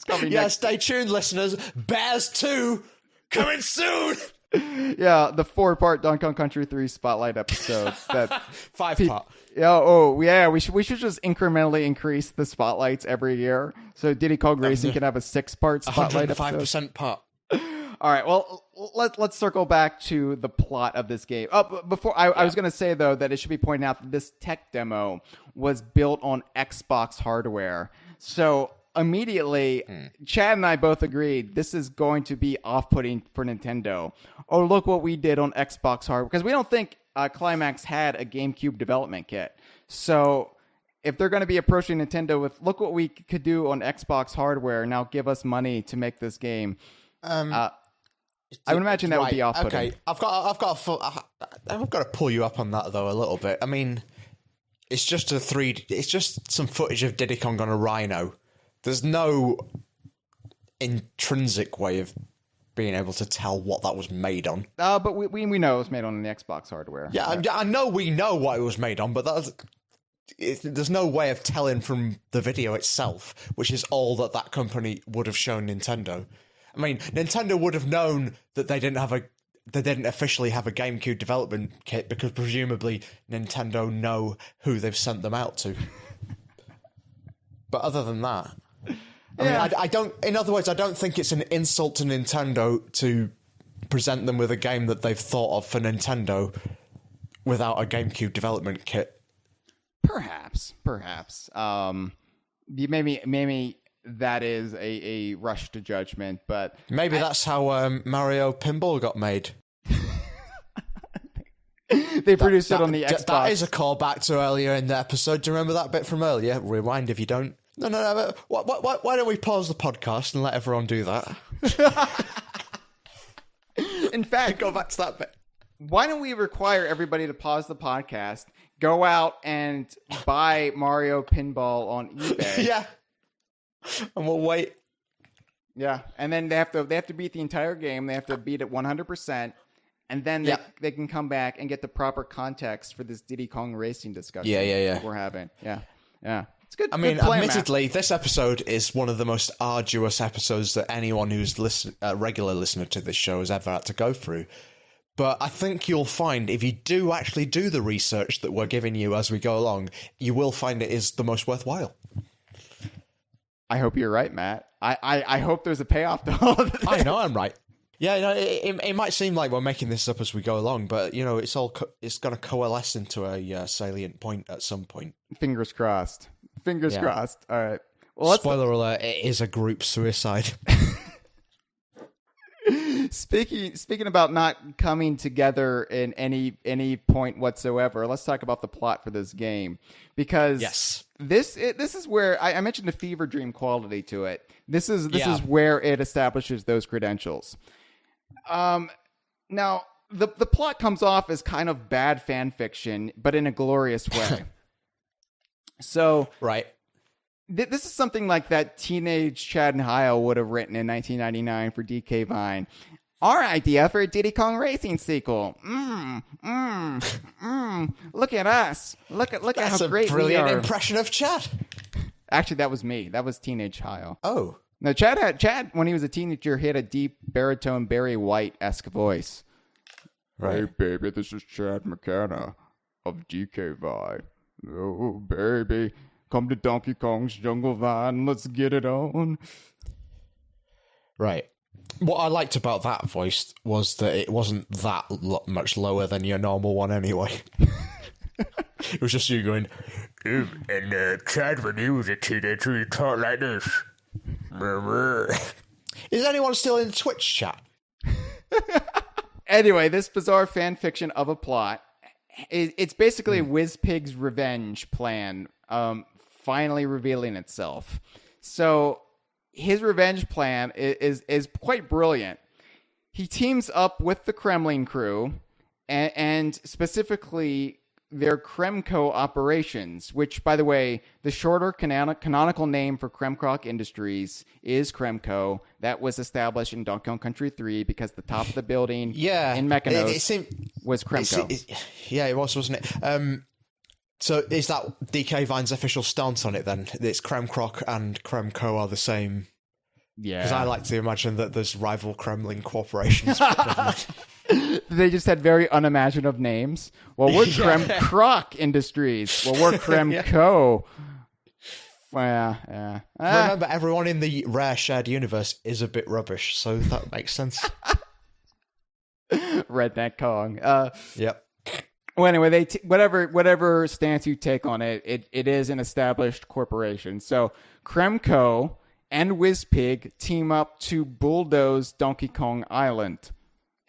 coming next. Stay tuned, listeners. Bears 2 coming soon. Yeah, the 4-part Donkey Kong Country 3 Spotlight episode. That 5-part. Yeah, we should just incrementally increase the spotlights every year, so Diddy Kong Racing can have a 6-part spotlight 105% episode. Part. All right, well, let's circle back to the plot of this game. Before I was going to say though that it should be pointed out that this tech demo was built on Xbox hardware, so immediately Chad and I both agreed this is going to be off-putting for Nintendo. Oh, look what we did on Xbox hardware, because we don't think Climax had a GameCube development kit. So if they're going to be approaching Nintendo with, look what we could do on Xbox hardware, now give us money to make this game. I would imagine that would be off-putting. Okay, I've got to pull you up on that though a little bit. I mean, it's just it's just some footage of Diddy Kong on a Rhino. There's no intrinsic way of being able to tell what that was made on. But we know it was made on the Xbox hardware. Yeah, I know we know what it was made on, but there's no way of telling from the video itself, which is all that company would have shown Nintendo. I mean, Nintendo would have known that they didn't officially have a GameCube development kit because presumably Nintendo know who they've sent them out to. But other than that, I mean, I don't. In other words, I don't think it's an insult to Nintendo to present them with a game that they've thought of for Nintendo without a GameCube development kit. Perhaps. Maybe that is a rush to judgment, but maybe that's how Mario Pinball got made. They produced it on the Xbox. That is a callback to earlier in the episode. Do you remember that bit from earlier? Rewind if you don't. No. Why don't we pause the podcast and let everyone do that? In fact, go back to that bit. Why don't we require everybody to pause the podcast, go out and buy Mario Pinball on eBay? Yeah. And we'll wait. Yeah, and then they have to beat the entire game. They have to beat it 100%. And then they can come back and get the proper context for this Diddy Kong Racing discussion we're having. Yeah. It's good. I mean, good plan, admittedly, Matt. this episode is one of the most arduous episodes that anyone who's a regular listener to this show has ever had to go through. But I think you'll find, if you do actually do the research that we're giving you as we go along, you will find it is the most worthwhile. I hope you're right, Matt. I hope there's a payoff to all of this. I know I'm right. Yeah, it might seem like we're making this up as we go along, but it's all it's going to coalesce into a salient point at some point. Fingers crossed. Crossed. All right. Well, spoiler alert: it is a group suicide. Speaking about not coming together in any point whatsoever, let's talk about the plot for this game, because this is where I mentioned the fever dream quality to it. This is where it establishes those credentials. Now the plot comes off as kind of bad fan fiction, but in a glorious way. So right. This is something like that teenage Chad and Hyle would have written in 1999 for DK Vine. Our idea for a Diddy Kong Racing sequel. Look at us. Look at how great we are. That's a brilliant impression of Chad. Actually, that was me. That was teenage Hyle. Oh. No, Chad, when he was a teenager, he had a deep baritone Barry White-esque voice. Right. Hey, baby, this is Chad McKenna of DK Vine. Oh, baby. Come to Donkey Kong's Jungle Vine. Let's get it on. Right. What I liked about that voice was that it wasn't that much lower than your normal one anyway. It was just you going, and Chad, when he was a teenager, he talked like this. Is anyone still in the Twitch chat? Anyway, this bizarre fan fiction of a plot, it's basically WizPig's revenge plan, finally revealing itself. So his revenge plan is quite brilliant. He teams up with the Kremlin crew and specifically their Kremco operations, which, by the way, the shorter canonical name for Kremcroc Industries is Kremco. That was established in Donkey Kong Country 3 because the top of the building in Mechanos was Kremco. It was, wasn't it? So is that DK Vine's official stance on it then? It's Kremcroc and Kremco are the same? Yeah. Because I like to imagine that there's rival Kremlin corporations. They just had very unimaginative names. Well, we're Kremcroc Industries. Well, we're Kremco. Yeah. Remember, everyone in the rare shared universe is a bit rubbish, so that makes sense. Redneck Kong. Yep. Well, anyway, whatever stance you take on it, it is an established corporation. So Kremco and WizPig team up to bulldoze Donkey Kong Island.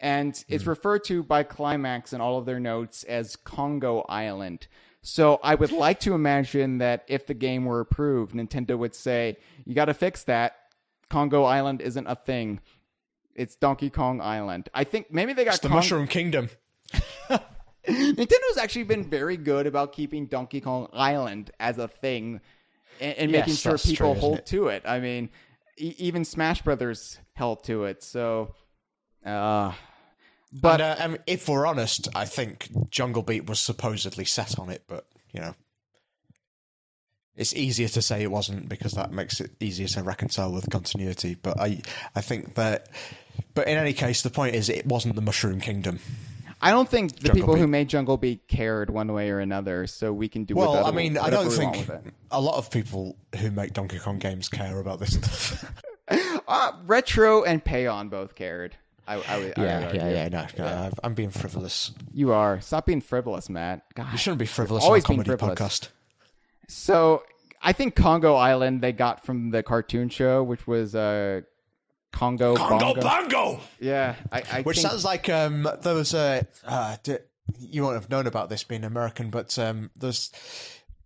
And it's referred to by Climax in all of their notes as Congo Island. So I would like to imagine that if the game were approved, Nintendo would say, you got to fix that. Congo Island isn't a thing. It's Donkey Kong Island. I think maybe they got the Mushroom Kingdom. Nintendo's actually been very good about keeping Donkey Kong Island as a thing and making sure people hold to it. I mean, even Smash Brothers held to it. So, but if we're honest, I think Jungle Beat was supposedly set on it, but it's easier to say it wasn't because that makes it easier to reconcile with continuity. But I think that, but in any case, the point is it wasn't the Mushroom Kingdom. I don't think the people who made Jungle Beat cared one way or another, so we can do I don't think a lot of people who make Donkey Kong games care about this stuff. Retro and Payon both cared. No, I'm being frivolous. You are. Stop being frivolous, Matt. God, you shouldn't be frivolous on a comedy podcast. So I think Congo Island they got from the cartoon show, which was Congo Bongo. Yeah, I Which think... sounds like there was a... you won't have known about this being American, but there's...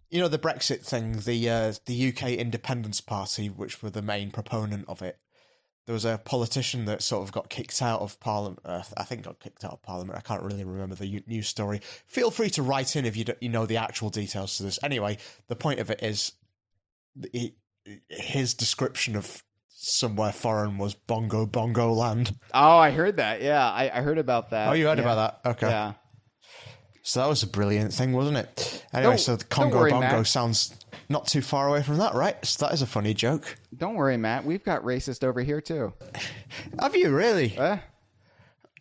You know, the Brexit thing, the UK Independence Party, which were the main proponent of it, there was a politician that sort of got kicked out of Parliament. I think got kicked out of Parliament. I can't really remember the news story. Feel free to write in if you know the actual details to this. Anyway, the point of it is his description of somewhere foreign was Bongo Land. Oh, I heard that. Yeah, I heard about that. Oh, you heard about that? Okay. Yeah. So that was a brilliant thing, wasn't it? Anyway, so the Congo Bongo Matt. Sounds not too far away from that, right? So that is a funny joke. Don't worry, Matt. We've got racist over here, too. Have you really? Eh?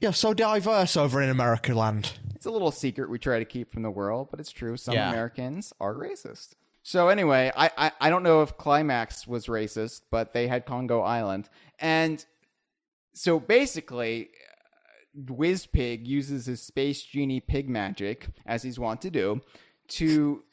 You're so diverse over in America land. It's a little secret we try to keep from the world, but it's true. Some Americans are racist. So anyway, I don't know if Climax was racist, but they had Congo Island. And so basically... WizPig uses his Space Genie pig magic, as he's wont to do, to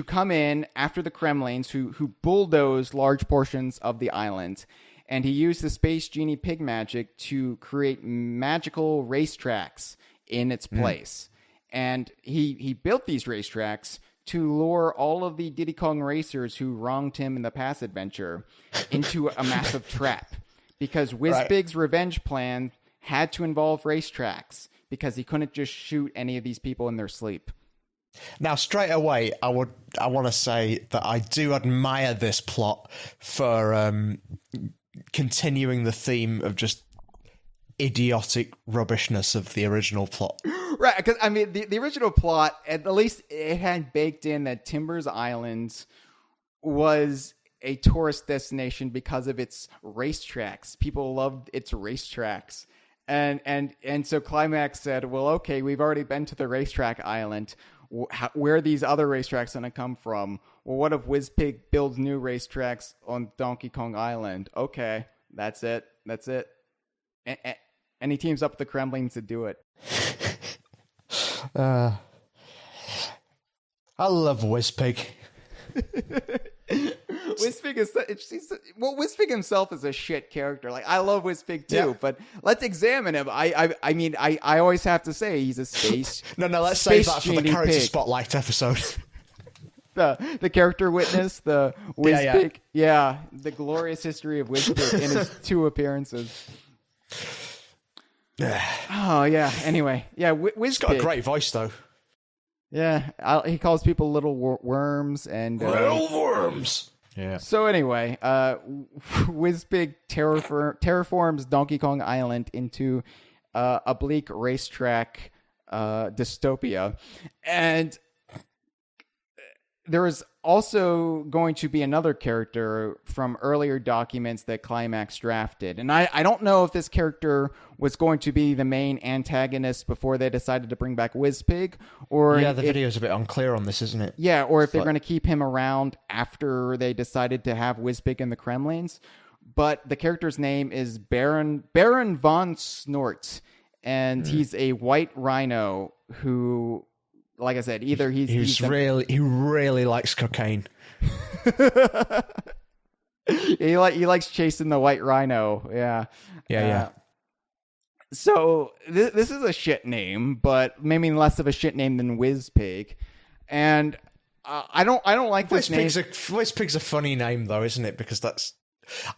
come in after the Kremlins, who bulldoze large portions of the island. And he used the Space Genie pig magic to create magical racetracks in its place. And he built these racetracks to lure all of the Diddy Kong racers who wronged him in the past adventure into a massive trap. Because WizPig's revenge plan had to involve racetracks because he couldn't just shoot any of these people in their sleep. Now, straight away, I want to say that I do admire this plot for continuing the theme of just idiotic rubbishness of the original plot. Right, because, I mean, the original plot, at least it had baked in that Timbers Island was a tourist destination because of its racetracks. People loved its racetracks. And so Climax said, well, okay, we've already been to the racetrack island. Where are these other racetracks going to come from? Well, what if WizPig builds new racetracks on Donkey Kong Island? Okay, that's it. And he teams up with the Kremlins to do it. I love WizPig. WizPig himself is a shit character. Like, I love WizPig too, but let's examine him. I mean, I always have to say he's a space. No, let's save that for the character spotlight episode. The character witness, the WizPig. Yeah, the glorious history of WizPig in his 2 appearances. Oh yeah. Anyway, yeah, WizPig. He's got a great voice though. Yeah, he calls people little worms and Little worms. Yeah. So anyway, WizPig terraforms Donkey Kong Island into a bleak racetrack dystopia, and there is also going to be another character from earlier documents that Climax drafted. And I don't know if this character was going to be the main antagonist before they decided to bring back WizPig. Or yeah, the video's a bit unclear on this, isn't it? Yeah, or if they're going to keep him around after they decided to have WizPig in the Kremlins. But the character's name is Baron von Snort. And he's a white rhino who... Like I said, either he really likes cocaine. he likes chasing the white rhino. Yeah. So this is a shit name, but maybe less of a shit name than WizPig. And I don't like this name. WizPig's a funny name though, isn't it? Because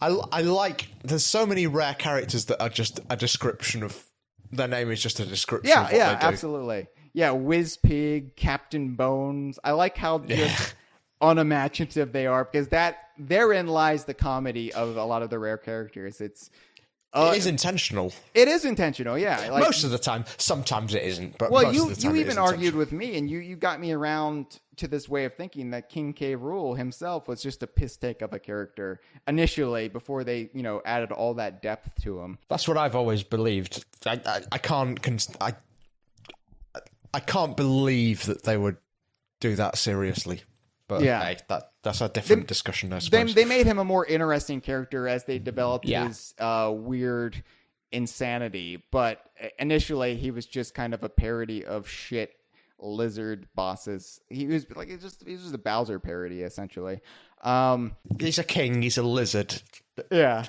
I like. There's so many rare characters that are just a description of their name is just a description. of what they do. Absolutely. Yeah, WizPig, Captain Bones. I like how just unimaginative they are, because therein lies the comedy of a lot of the rare characters. It is intentional. It is intentional, yeah. Like, most of the time. Sometimes it isn't, but well, most of the time you even argued with me, and you got me around to this way of thinking that King K. Rool himself was just a piss take of a character initially before they, added all that depth to him. That's what I've always believed. I can't believe that they would do that seriously. But hey, that's a different discussion, I suppose. They made him a more interesting character as they developed his weird insanity. But initially, he was just kind of a parody of shit lizard bosses. He was like he's just a Bowser parody essentially. He's a king. He's a lizard. Yeah,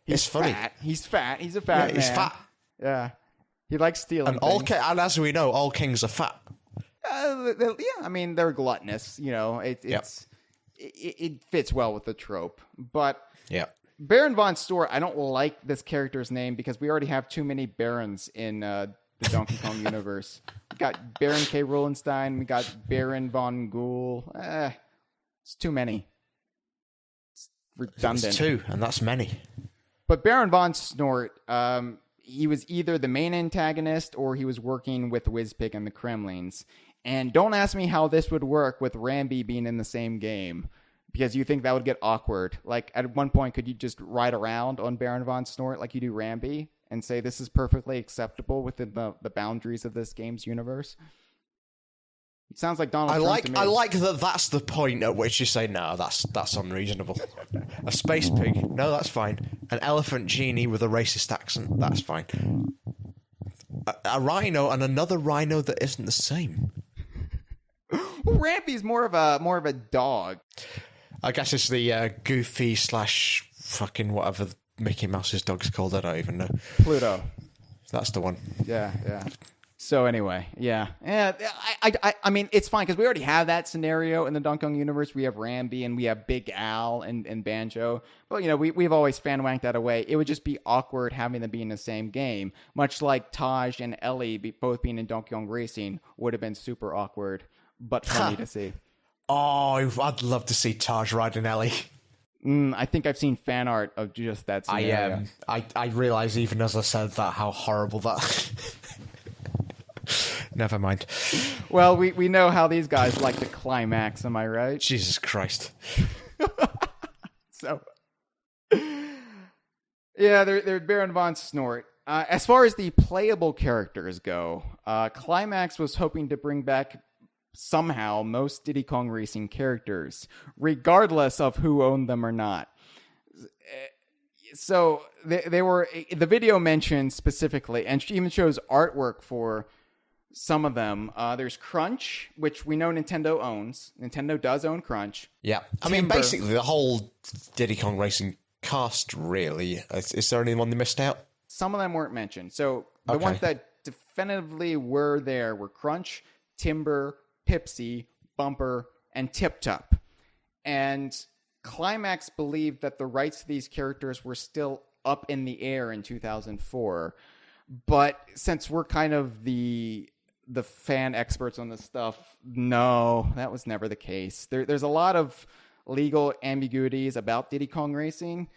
It's funny. Fat. He's fat. He's a fat man. He's fat. Yeah, he likes stealing. And as we know, all kings are fat. Yeah, I mean they're gluttonous. You know, it fits well with the trope. But Baron von Stor, I don't like this character's name because we already have too many Barons in the Donkey Kong universe. We got Baron K. Rulenstein. We got Baron von Ghoul. It's too many. It's redundant. It's two, and that's many. But Baron von Snort, he was either the main antagonist or he was working with Wizpig and the Kremlings. And don't ask me how this would work with Rambi being in the same game, because you think that would get awkward. Like, at one point, could you just ride around on Baron von Snort like you do Rambi and say this is perfectly acceptable within the boundaries of this game's universe? It sounds like Donald Trump to me. I like that that's the point at which you say, no, that's unreasonable. A space pig, no, that's fine. An elephant genie with a racist accent, that's fine. A rhino and another rhino that isn't the same. Well, Rambi's more of a dog. I guess it's the goofy / fucking whatever Mickey Mouse's dog's called. I don't even know. Pluto. That's the one. Yeah. So anyway, yeah. I mean, it's fine because we already have that scenario in the Donkey Kong universe. We have Rambi and we have Big Al and Banjo. But, you know, we've always fan-wanked that away. It would just be awkward having them be in the same game. Much like Taj and Ellie both being in Donkey Kong Racing would have been super awkward, but funny to see. Oh, I'd love to see Taj riding Ellie. I think I've seen fan art of just that scenario. I realise even as I said that how horrible that... Never mind. Well, we know how these guys like to climax, am I right? Jesus Christ. So, yeah, they're Baron von Snort. As far as the playable characters go, Climax was hoping to bring back somehow most Diddy Kong Racing characters, regardless of who owned them or not. So they were, the video mentioned specifically, and even shows artwork for some of them. There's Crunch, which we know Nintendo owns. Nintendo does own Crunch. Yeah. I mean, basically, the whole Diddy Kong Racing cast, really. Is there anyone they missed out? Some of them weren't mentioned. So the ones that definitively were there were Crunch, Timber, Pipsy, Bumper, and Tip Top. And Climax believed that the rights to these characters were still up in the air in 2004. But since we're kind of the fan experts on this stuff, no, that was never the case. There's a lot of legal ambiguities about Diddy Kong Racing,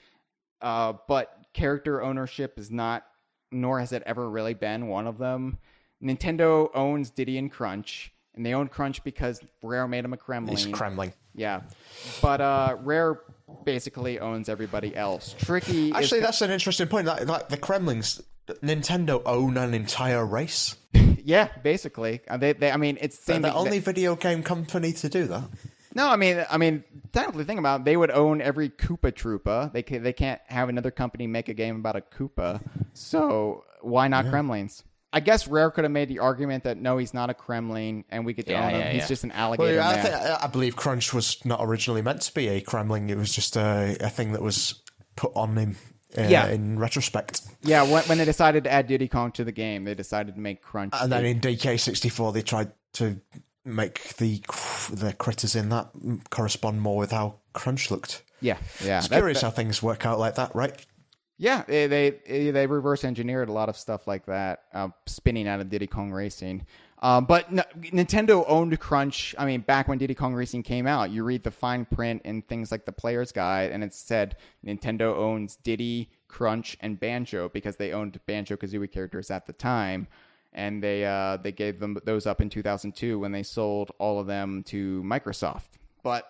but character ownership is not, nor has it ever really been one of them. Nintendo owns Diddy and Crunch, and they own Crunch because Rare made him a Kremling. He's Kremling. Yeah. But Rare basically owns everybody else. Tricky. Actually, that's an interesting point. Like the Kremlings, Nintendo own an entire race. Yeah, basically. They I mean, it's the same. They're the only video game company to do that. No, I mean, technically, think about it. They would own every Koopa Troopa. They can't have another company make a game about a Koopa. So why not Kremlings? I guess Rare could have made the argument that no, he's not a Kremling, and we could own him. He's just an alligator. Well, I believe Crunch was not originally meant to be a Kremling. It was just a thing that was put on him. In retrospect. Yeah, when they decided to add Diddy Kong to the game, they decided to make Crunch. And then in DK64, they tried to make the critters in that correspond more with how Crunch looked. Yeah. It's curious how things work out like that, right? Yeah, they reverse engineered a lot of stuff like that, spinning out of Diddy Kong Racing. But no, Nintendo owned Crunch. I mean, back when Diddy Kong Racing came out, you read the fine print in things like the Player's Guide, and it said Nintendo owns Diddy, Crunch, and Banjo because they owned Banjo-Kazooie characters at the time, and they gave them those up in 2002 when they sold all of them to Microsoft. But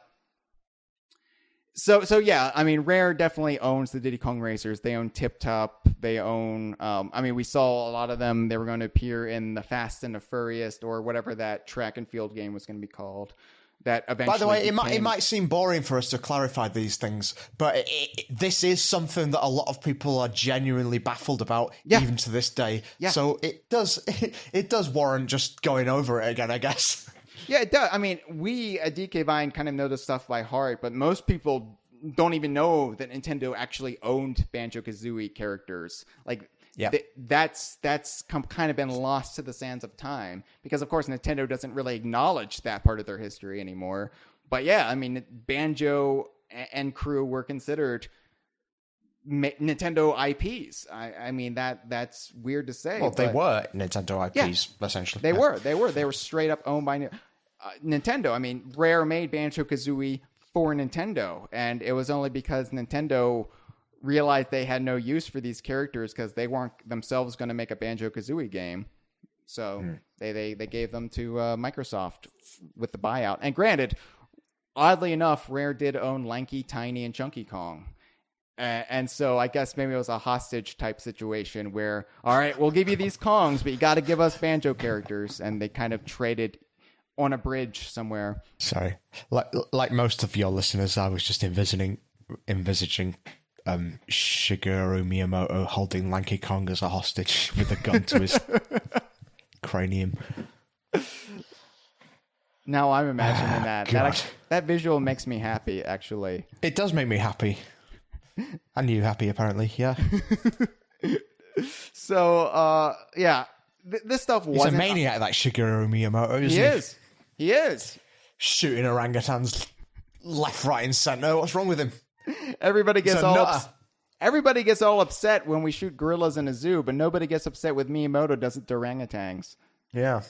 So yeah, I mean, Rare definitely owns the Diddy Kong Racers. They own Tip Top. They own, we saw a lot of them. They were going to appear in the Fast and the Furious or whatever that track and field game was going to be called. that eventually. By the way, it might seem boring for us to clarify these things, but this is something that a lot of people are genuinely baffled about, even to this day. Yeah. So it does warrant just going over it again, I guess. Yeah, it does. I mean, we at DK Vine kind of know this stuff by heart, but most people don't even know that Nintendo actually owned Banjo-Kazooie characters. Like, that's kind of been lost to the sands of time because, of course, Nintendo doesn't really acknowledge that part of their history anymore. But yeah, I mean, Banjo and crew were considered Nintendo IPs. I mean, that's weird to say. Well, they were Nintendo IPs, essentially. They were straight up owned by Nintendo. I mean, Rare made Banjo-Kazooie for Nintendo, and it was only because Nintendo realized they had no use for these characters because they weren't themselves going to make a Banjo-Kazooie game. So they gave them to Microsoft with the buyout. And granted, oddly enough, Rare did own Lanky, Tiny, and Chunky Kong. And so I guess maybe it was a hostage type situation where, all right, we'll give you these Kongs, but you got to give us Banjo characters. And they kind of traded on a bridge somewhere. Sorry. Like most of your listeners, I was just envisaging Shigeru Miyamoto holding Lanky Kong as a hostage with a gun to his cranium. Now I'm imagining that. That visual makes me happy, actually. It does make me happy. And you happy, apparently, yeah. So, yeah. This stuff wasn't... He's a maniac, that Shigeru Miyamoto, isn't he? He is. Shooting orangutans left, right, and centre. What's wrong with him? Everybody gets all upset when we shoot gorillas in a zoo, but nobody gets upset with Miyamoto does it to orangutans. Yeah.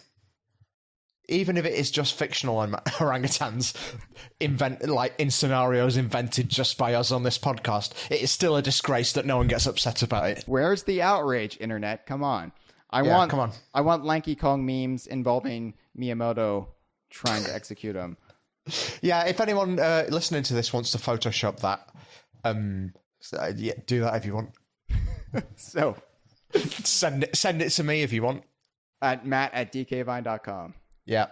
Even if it is just fictional orangutans in scenarios invented just by us on this podcast, it is still a disgrace that no one gets upset about it. Where's the outrage, internet? Come on. I want Lanky Kong memes involving Miyamoto trying to execute him. Yeah, if anyone listening to this wants to Photoshop that, do that if you want. So, send it to me if you want. At matt@dkvine.com. Yeah.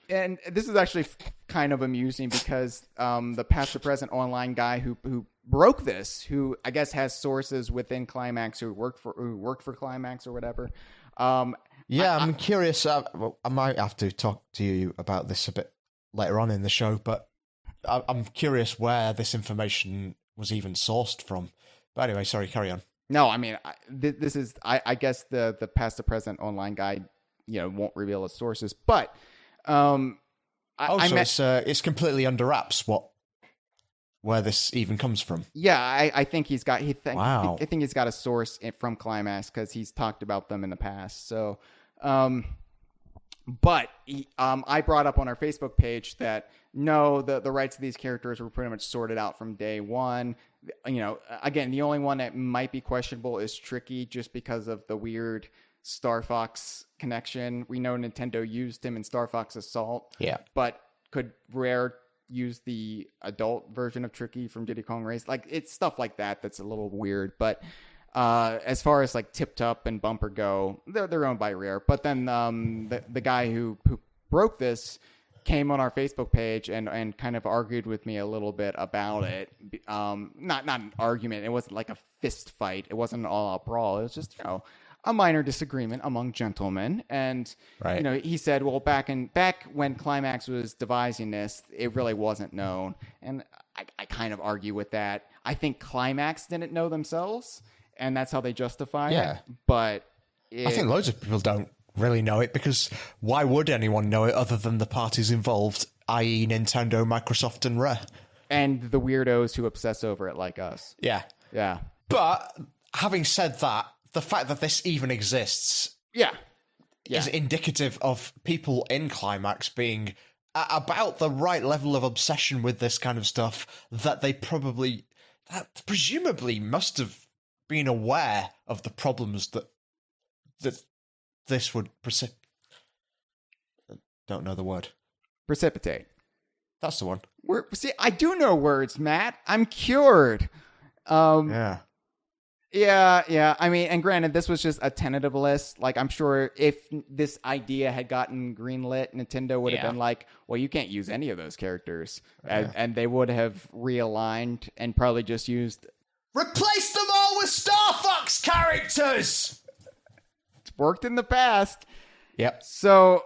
And this is actually kind of amusing because the past or present online guy who broke this, who I guess has sources within Climax who work for Climax or whatever. I'm curious. I might have to talk to you about this a bit later on in the show, but I'm curious where this information was even sourced from. But anyway, sorry, carry on. No, I mean, this is, I guess the past to present online guide, won't reveal its sources, but it's completely under wraps where this even comes from. Yeah, I think he's got. Wow. I think he's got a source from Climax because he's talked about them in the past. So, but I brought up on our Facebook page that no, the rights of these characters were pretty much sorted out from day one. Again, the only one that might be questionable is Tricky, just because of the weird Star Fox connection. We know Nintendo used him in Star Fox Assault. Yeah, but could Rare use the adult version of Tricky from Diddy Kong Race? Like, it's stuff like that that's a little weird. But as far as like Tip Top and Bumper go, they're owned by Rare. But then the guy who broke this came on our Facebook page and kind of argued with me a little bit about it. Not an argument. It wasn't like a fist fight. It wasn't an all-out brawl. It was just, a minor disagreement among gentlemen. And, right. He said, well, back when Climax was devising this, it really wasn't known. And I kind of argue with that. I think Climax didn't know themselves, and that's how they justify it. But I think loads of people don't really know it, because why would anyone know it other than the parties involved, i.e. Nintendo, Microsoft, and Rare? And the weirdos who obsess over it like us. Yeah. Yeah. But having said that, the fact that this even exists is indicative of people in Climax being at about the right level of obsession with this kind of stuff, that presumably must have been aware of the problems that this would don't know the word. Precipitate. That's the one. See, I do know words, Matt. I'm cured. Yeah. Yeah. I mean, and granted, this was just a tentative list. Like, I'm sure if this idea had gotten greenlit, Nintendo would have been like, well, you can't use any of those characters. And they would have realigned and probably just used... Replace them all with Star Fox characters! It's worked in the past. Yep. So...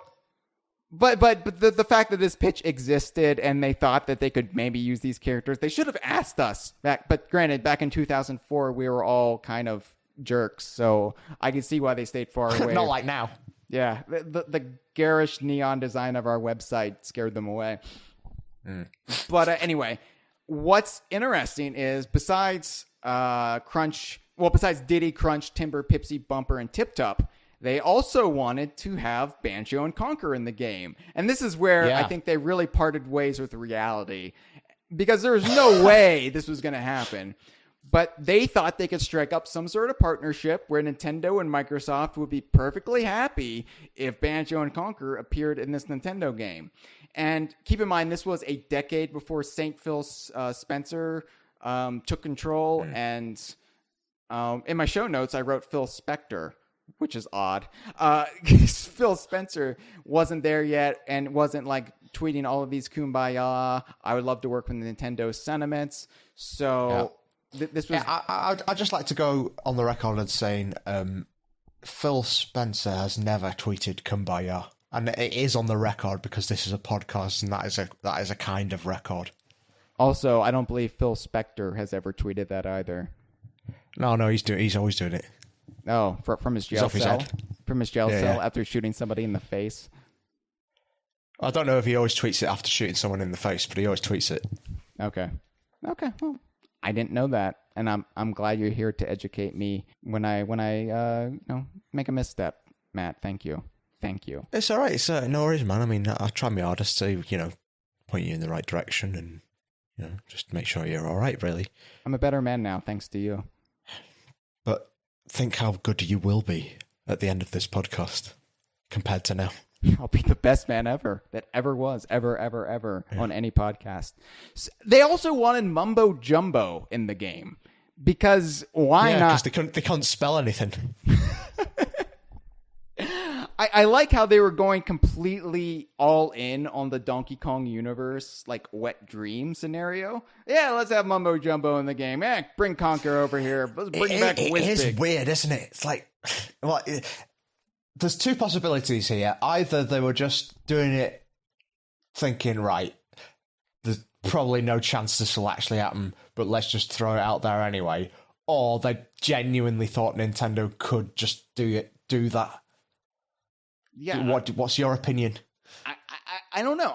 But the fact that this pitch existed and they thought that they could maybe use these characters, they should have asked us back. But granted, back in 2004, we were all kind of jerks, so I can see why they stayed far away. Not like now. Yeah, the garish neon design of our website scared them away. But anyway, what's interesting is besides Diddy, Crunch, Timber, Pipsy, Bumper, and Tip Top, they also wanted to have Banjo and Conker in the game. And this is where I think they really parted ways with reality. Because there was no way this was going to happen. But they thought they could strike up some sort of partnership where Nintendo and Microsoft would be perfectly happy if Banjo and Conker appeared in this Nintendo game. And keep in mind, this was a decade before St. Phil Spencer took control. And in my show notes, I wrote Phil Spector, which is odd. Phil Spencer wasn't there yet and wasn't like tweeting all of these kumbaya, I would love to work with Nintendo sentiments. So this was... I'd just like to go on the record and saying Phil Spencer has never tweeted kumbaya. And it is on the record because this is a podcast and that is a kind of record. Also, I don't believe Phil Spector has ever tweeted that either. No, he's always doing it. Oh, from his jail cell? From his jail cell after shooting somebody in the face? I don't know if he always tweets it after shooting someone in the face, but he always tweets it. Okay. Well, I didn't know that, and I'm glad you're here to educate me when I make a misstep, Matt. Thank you. It's all right. It's no worries, man. I mean, I'll try my hardest to point you in the right direction and just make sure you're all right. Really, I'm a better man now, thanks to you. But think how good you will be at the end of this podcast compared to now. I'll be the best man ever that ever was, ever on any podcast. They also wanted Mumbo Jumbo in the game because why not? Because they couldn't spell anything. I like how they were going completely all in on the Donkey Kong universe, like wet dream scenario. Yeah, let's have Mumbo Jumbo in the game. Bring Conker over here. Let's bring back Whizbig. It is weird, isn't it? It's like, there's two possibilities here. Either they were just doing it thinking, right, there's probably no chance this will actually happen, but let's just throw it out there anyway. Or they genuinely thought Nintendo could just do that. Yeah. What's your opinion? I don't know.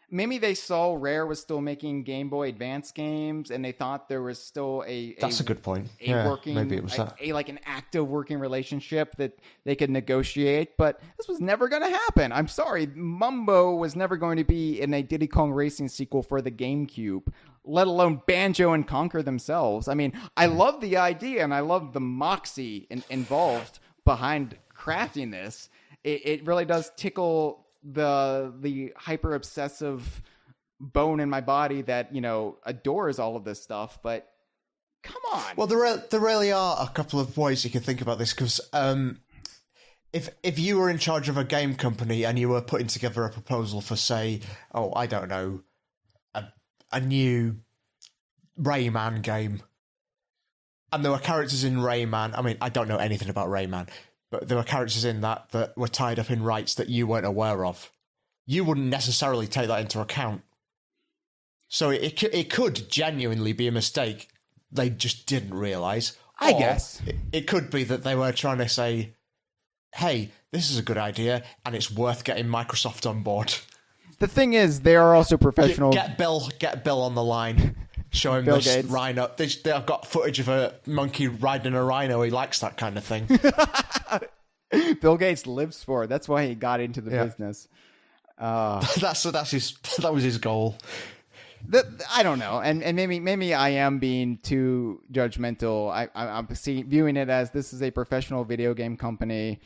Maybe they saw Rare was still making Game Boy Advance games, and they thought there was still That's a good point. Maybe it was an active working relationship that they could negotiate. But this was never going to happen. I'm sorry, Mumbo was never going to be in a Diddy Kong Racing sequel for the GameCube, let alone Banjo and Conker themselves. I mean, I love the idea, and I love the moxie involved behind crafting this. It really does tickle the hyper obsessive bone in my body that adores all of this stuff. But come on. Well, there really are a couple of ways you can think about this because if you were in charge of a game company and you were putting together a proposal for, say, I don't know, a new Rayman game, and there were characters in Rayman. I mean, I don't know anything about Rayman. But there were characters in that were tied up in rights that you weren't aware of. You wouldn't necessarily take that into account. So it could genuinely be a mistake they just didn't realise. I guess. It could be that they were trying to say, hey, this is a good idea, and it's worth getting Microsoft on board. The thing is, they are also professional. Get Bill on the line. Show him this Gates. Rhino. They've got footage of a monkey riding a rhino. He likes that kind of thing. Bill Gates lives for it. That's why he got into the business. That was his goal. I don't know, and maybe I am being too judgmental. I'm viewing it as this is a professional video game company,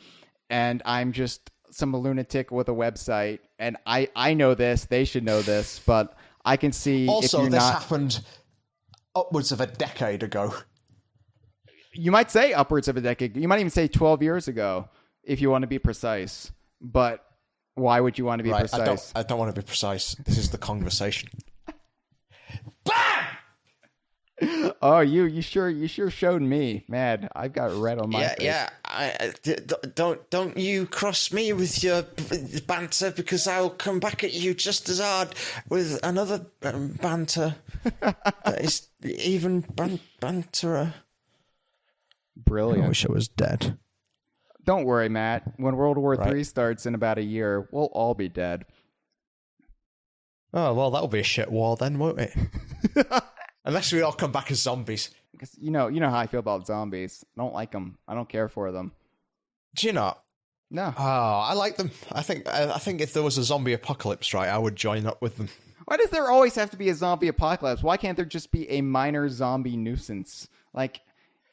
and I'm just some lunatic with a website, and I know this. They should know this, but I can see also, this happened upwards of a decade ago. You might say upwards of a decade. You might even say 12 years ago, if you want to be precise. But why would you want to be precise? I don't want to be precise. This is the Kongversation. Bam! Oh, you sure showed me, man. I've got red on my face. Yeah. Don't you cross me with your banter, because I'll come back at you just as hard with another banter that is even banterer. Brilliant. I wish I was dead. Don't worry, Matt. When World War III starts in about a year, we'll all be dead. Oh, well, that'll be a shit war then, won't it? Unless we all come back as zombies. Because you know how I feel about zombies. I don't like them. I don't care for them. Do you not? No. Oh, I like them. I think if there was a zombie apocalypse, right, I would join up with them. Why does there always have to be a zombie apocalypse? Why can't there just be a minor zombie nuisance? Like,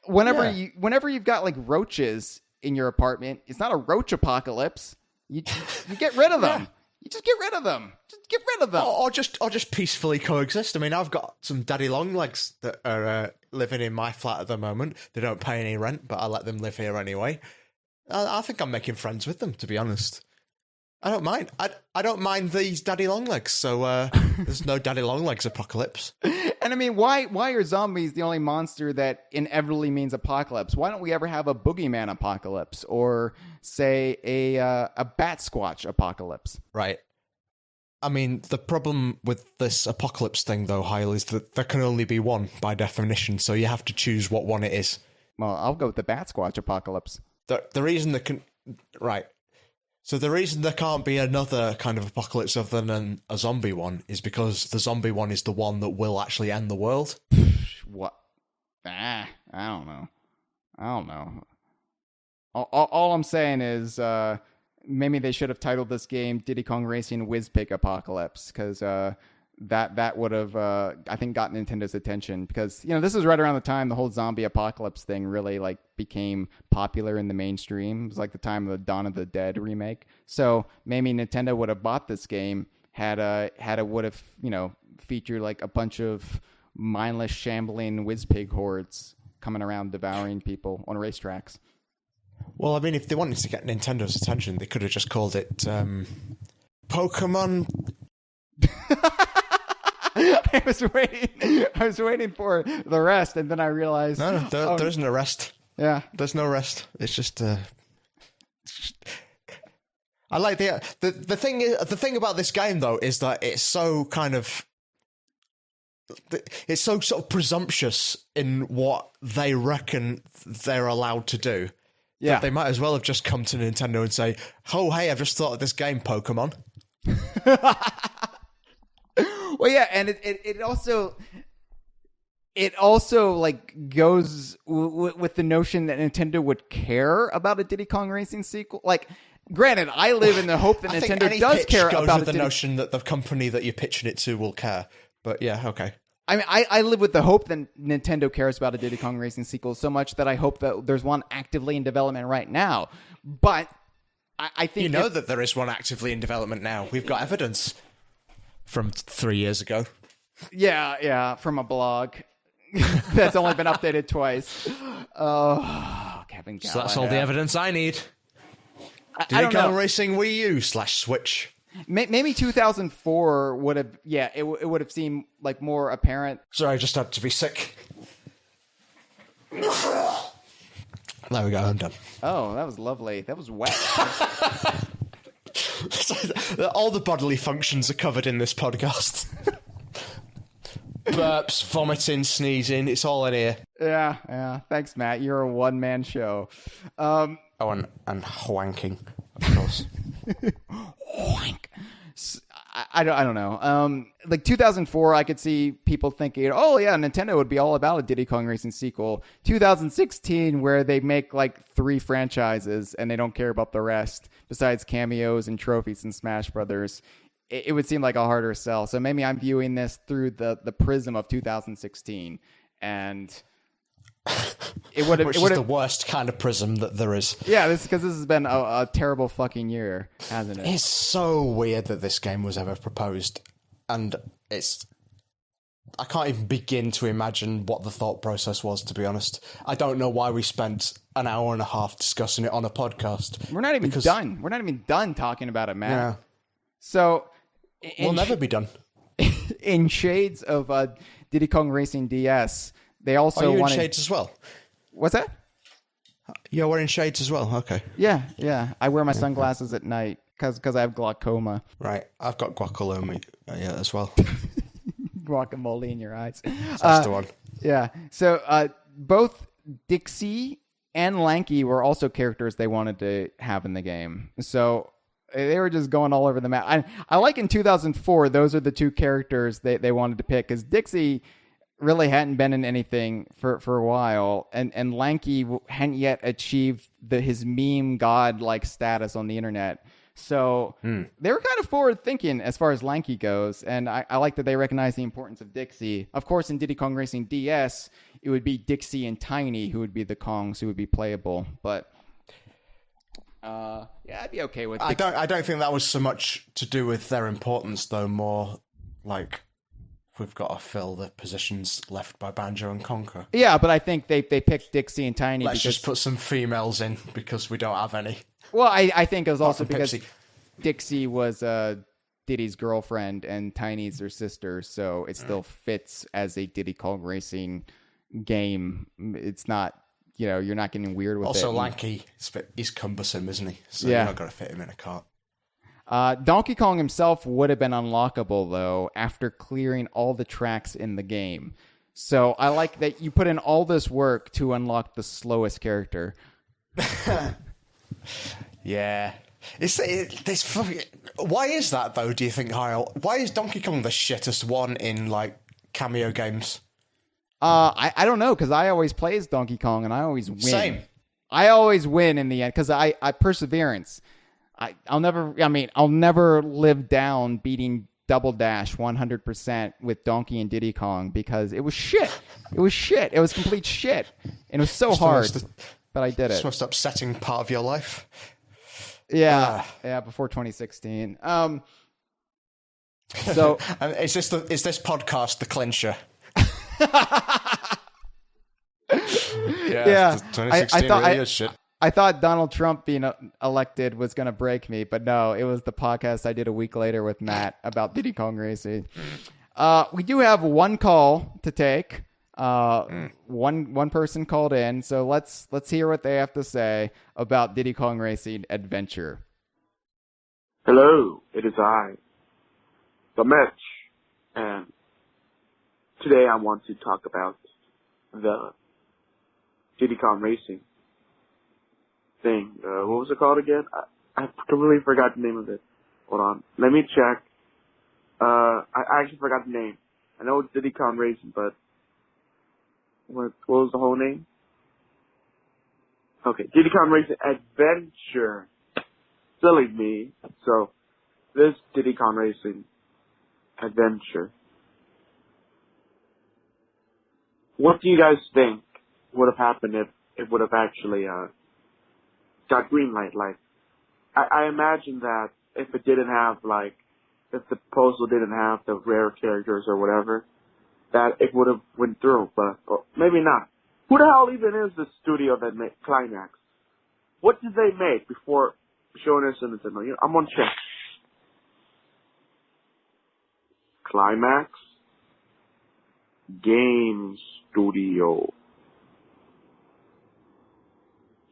whenever you've got like roaches in your apartment, it's not a roach apocalypse. You get rid of them. Yeah. You just get rid of them. Just get rid of them. Or just peacefully coexist. I mean, I've got some daddy long legs that are living in my flat at the moment. They don't pay any rent, but I let them live here anyway. I think I'm making friends with them, to be honest. I don't mind. I don't mind these daddy long legs, so there's no daddy long legs apocalypse. And I mean, why are zombies the only monster that inevitably means apocalypse? Why don't we ever have a boogeyman apocalypse, or say a bat squatch apocalypse? Right. I mean, the problem with this apocalypse thing, though, Hyle, is that there can only be one by definition, so you have to choose what one it is. Well, I'll go with the bat squatch apocalypse. The reason right. So the reason there can't be another kind of apocalypse other than a zombie one is because the zombie one is the one that will actually end the world. What? I don't know. All I'm saying is maybe they should have titled this game Diddy Kong Racing Whizpig Apocalypse, because that would have, I think, got Nintendo's attention, because, this is right around the time the whole zombie apocalypse thing really, like, became popular in the mainstream. It was like the time of the Dawn of the Dead remake. So maybe Nintendo would have bought this game had it would have, featured, like, a bunch of mindless, shambling Whizpig hordes coming around devouring people on racetracks. Well, I mean, if they wanted to get Nintendo's attention, they could have just called it Pokemon... I was waiting for the rest, and then I realized there isn't a rest. Yeah, there's no rest. It's just I like the thing about this game, though, is that it's so kind of, it's so sort of presumptuous in what they reckon they're allowed to do. Yeah, they might as well have just come to Nintendo and say, "Oh, hey, I've just thought of this game, Pokemon." Well, yeah, and it also like goes with the notion that Nintendo would care about a Diddy Kong Racing sequel. Like, granted, I live in the hope that Nintendo does care about the notion that the company that you're pitching it to will care. But yeah, okay. I mean, I live with the hope that Nintendo cares about a Diddy Kong Racing sequel so much that I hope that there's one actively in development right now. But I think that there is one actively in development now. We've got evidence. From 3 years ago. Yeah, from a blog that's only been updated twice. Oh, Kevin Callahan. So that's all the evidence I need. Diddy Kong Racing Wii U /Switch. Maybe 2004 would have, it would have seemed like more apparent. Sorry, I just had to be sick. There we go, I'm done. Oh, that was lovely. That was wet. All the bodily functions are covered in this podcast. Burps, vomiting, sneezing, it's all in here. Yeah. Thanks, Matt. You're a one-man show. And wanking, of course. Wank. I don't know. Like 2004, I could see people thinking, oh yeah, Nintendo would be all about a Diddy Kong Racing sequel. 2016, where they make like 3 franchises and they don't care about the rest, besides cameos and trophies in Smash Brothers, it would seem like a harder sell. So maybe I'm viewing this through the prism of 2016, and it would have, which is the worst kind of prism that there is. Yeah, because this has been a terrible fucking year, hasn't it? It's so weird that this game was ever proposed, and it's I can't even begin to imagine what the thought process was, to be honest. I don't know why we spent an hour and a half discussing it on a podcast. We're not even done. We're not even done talking about it, Matt. Yeah. So We'll never be done. In shades of Diddy Kong Racing DS, they also Are you wanted... in shades as well? What's that? You're wearing shades as well? Okay. Yeah. I wear my sunglasses at night because I have glaucoma. Right. I've got guacamole as well. Guacamole in your eyes. That's the one. Yeah. So both Dixie and Lanky were also characters they wanted to have in the game. So they were just going all over the map. I like in 2004, those are the two characters they wanted to pick, because Dixie really hadn't been in anything for a while, and Lanky hadn't yet achieved his meme god-like status on the internet. So they were kind of forward-thinking as far as Lanky goes, and I like that they recognize the importance of Dixie. Of course, in Diddy Kong Racing DS, it would be Dixie and Tiny who would be the Kongs who would be playable, but... yeah, I'd be okay with it. I don't think that was so much to do with their importance, though. More like we've got to fill the positions left by Banjo and Conker. Yeah, but I think they picked Dixie and Tiny. Let's just put some females in because we don't have any. Well, I think it was also because Pepsi. Dixie was Diddy's girlfriend and Tiny's her sister, so it still fits as a Diddy Kong Racing game. It's not. You're not getting weird with it. Also, Lanky, he's cumbersome, isn't he? So Yeah. you're not going to fit him in a cart. Donkey Kong himself would have been unlockable, though, after clearing all the tracks in the game. So I like that you put in all this work to unlock the slowest character. Yeah. Why is that, though, do you think, Hyle? Why is Donkey Kong the shittest one in, cameo games? I don't know, because I always play as Donkey Kong, and I always win. Same. I always win in the end, because I perseverance. I'll never live down beating Double Dash 100% with Donkey and Diddy Kong, because it was shit. It was shit. It was complete shit. And it was so hard, but I did it. It's the most upsetting part of your life. Yeah, before 2016. So and is this podcast the clincher? Yeah, 2016 really is shit. I thought Donald Trump being elected was going to break me, but no, it was the podcast I did a week later with Matt about Diddy Kong Racing. We do have one call to take. One person called in, so let's hear what they have to say about Diddy Kong Racing Adventure. Hello, it is I, the Mitch, and today I want to talk about the Diddy Kong Racing thing. What was it called again? I completely forgot the name of it. Hold on. Let me check. I actually forgot the name. I know it's Diddy Kong Racing, but what was the whole name? Okay, Diddy Kong Racing Adventure. Silly me. So, this Diddy Kong Racing Adventure. What do you guys think would have happened if it would have actually got green light? I imagine that if it didn't have if the proposal didn't have the rare characters or whatever, that it would have went through, but maybe not. Who the hell even is the studio that made Climax? What did they make before showing us in Nintendo? I'm gonna check. Climax Game Studio.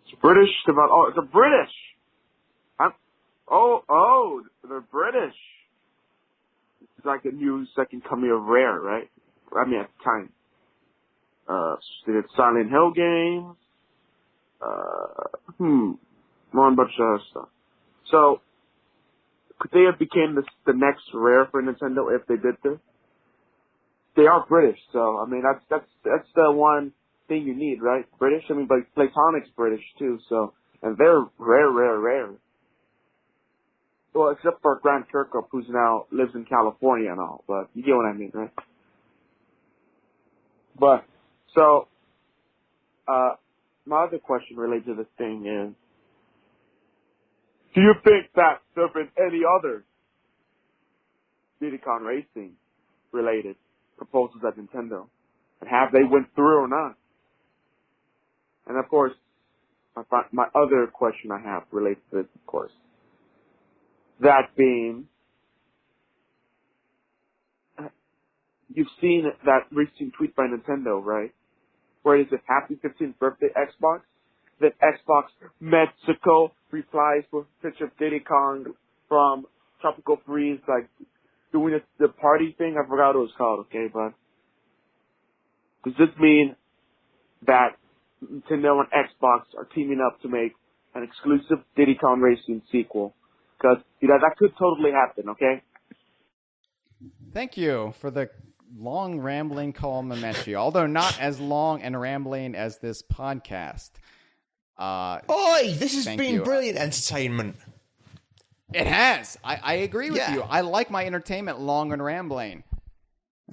It's British. It's a British. They're British. It's like a new second coming of Rare, right? I mean, at the time. They did Silent Hill games. One bunch of other stuff. So, could they have became the next Rare for Nintendo if they did this? They are British, so I mean that's the one thing you need, right? British. I mean, but Platonic's British too, so and they're rare. Well, except for Grant Kirkhope, who's now lives in California and all, but you get what I mean, right? But so, my other question related to this thing is, do you think that there have been any other Diddy Kong Racing related proposals at Nintendo, and have they went through or not? And of course, my other question I have relates to this, of course. That being, you've seen that recent tweet by Nintendo, right? Where it is a happy 15th birthday Xbox. Then Xbox Mexico replies with a picture of Diddy Kong from Tropical Freeze, like doing the party thing. I forgot what it was called, okay, but does this mean that Nintendo and Xbox are teaming up to make an exclusive Diddy Kong Racing sequel? Because, that could totally happen, okay? Thank you for the long, rambling call, Mamechi, although not as long and rambling as this podcast. Oi! This has been you. Brilliant entertainment. It has. I agree with you. I like my entertainment long and rambling.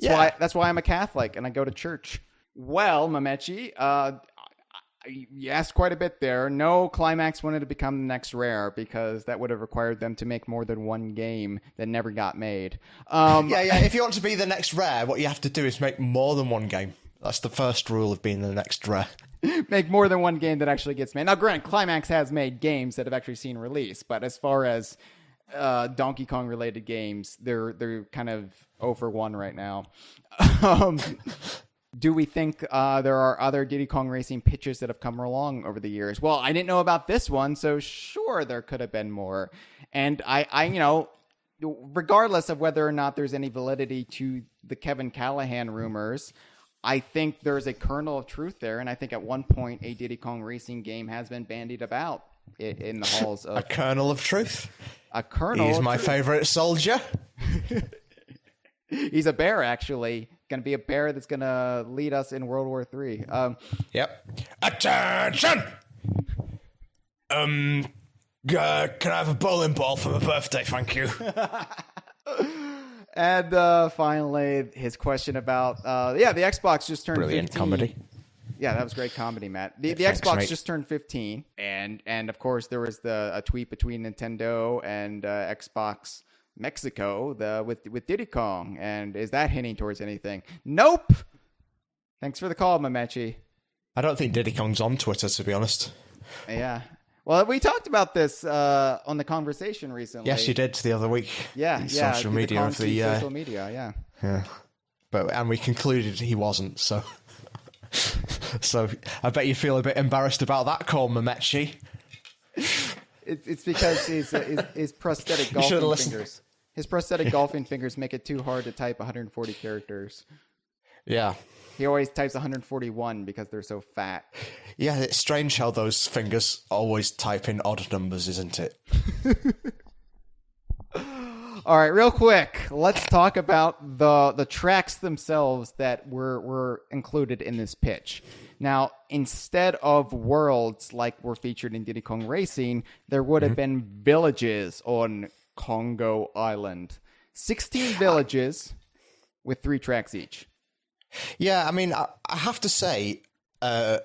That's why I'm a Catholic and I go to church. Well, Mamechi, you asked quite a bit there. No, Climax wanted to become the next Rare because that would have required them to make more than one game that never got made. If you want to be the next Rare, what you have to do is make more than one game. That's the first rule of being the next Rare. Make more than one game that actually gets made. Now, granted, Climax has made games that have actually seen release, but as far as Donkey Kong related games, they're kind of 0 for 1 right now. Do we think there are other Diddy Kong Racing pitches that have come along over the years? Well, I didn't know about this one, so sure, there could have been more. And I regardless of whether or not there's any validity to the Kevin Callahan rumors, I think there's a kernel of truth there, and I think at one point a Diddy Kong Racing game has been bandied about in the halls of... A kernel of truth? A kernel He's my favorite soldier. He's a bear, actually. Going to be a bear that's going to lead us in World War III. Yep. Attention! Can I have a bowling ball for my birthday? Thank you. And finally, his question about, the Xbox just turned Brilliant 15. Comedy. Yeah, that was great comedy, Matt. The Thanks, Xbox mate. just turned 15, and of course there was a tweet between Nintendo and Xbox Mexico with Diddy Kong, and is that hinting towards anything? Nope. Thanks for the call, Mamechi. I don't think Diddy Kong's on Twitter, to be honest. Yeah. Well, we talked about this on the conversation recently. Yes, you did the other week. Yeah, Social media of the social media, yeah. And we concluded he wasn't. So, so I bet you feel a bit embarrassed about that call, Mamechi. It's because his prosthetic golfing fingers. His prosthetic golfing fingers make it too hard to type 140 characters. Yeah. He always types 141 because they're so fat. Yeah, it's strange how those fingers always type in odd numbers, isn't it? All right, real quick, let's talk about the tracks themselves that were included in this pitch. Now, instead of worlds like were featured in Diddy Kong Racing, there would have been villages on Congo Island. 16 villages with 3 tracks each. Yeah, I mean, I have to say, I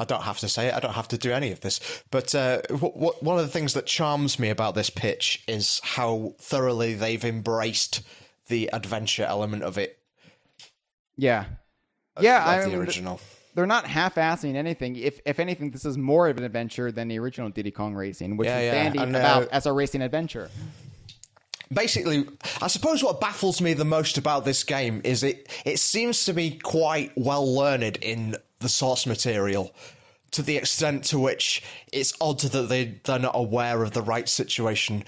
don't have to say it, I don't have to do any of this, but one of the things that charms me about this pitch is how thoroughly they've embraced the adventure element of it. Yeah. Of the original. They're not half-assing anything. If anything, this is more of an adventure than the original Diddy Kong Racing, which was bandied about as a racing adventure. Basically, I suppose what baffles me the most about this game is it seems to be quite well learned in the source material, to the extent to which it's odd that they're not aware of the right situation,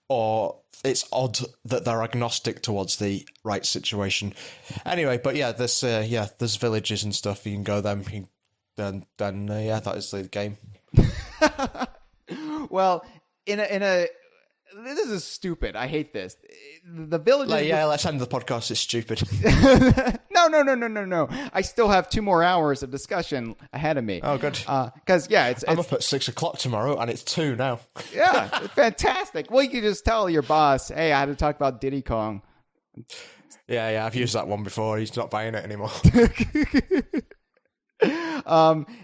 or it's odd that they're agnostic towards the right situation. Anyway, but yeah, there's villages and stuff. You can go them. Then that is the game. Well, in a this is stupid. I hate this. The villages. Let's end the podcast. It's stupid. No. I still have 2 more hours of discussion ahead of me. Oh, good. Because I'm up at 6:00 tomorrow, and it's 2 now. Yeah, fantastic. Well, you can just tell your boss, "Hey, I had to talk about Diddy Kong." Yeah, I've used that one before. He's not buying it anymore.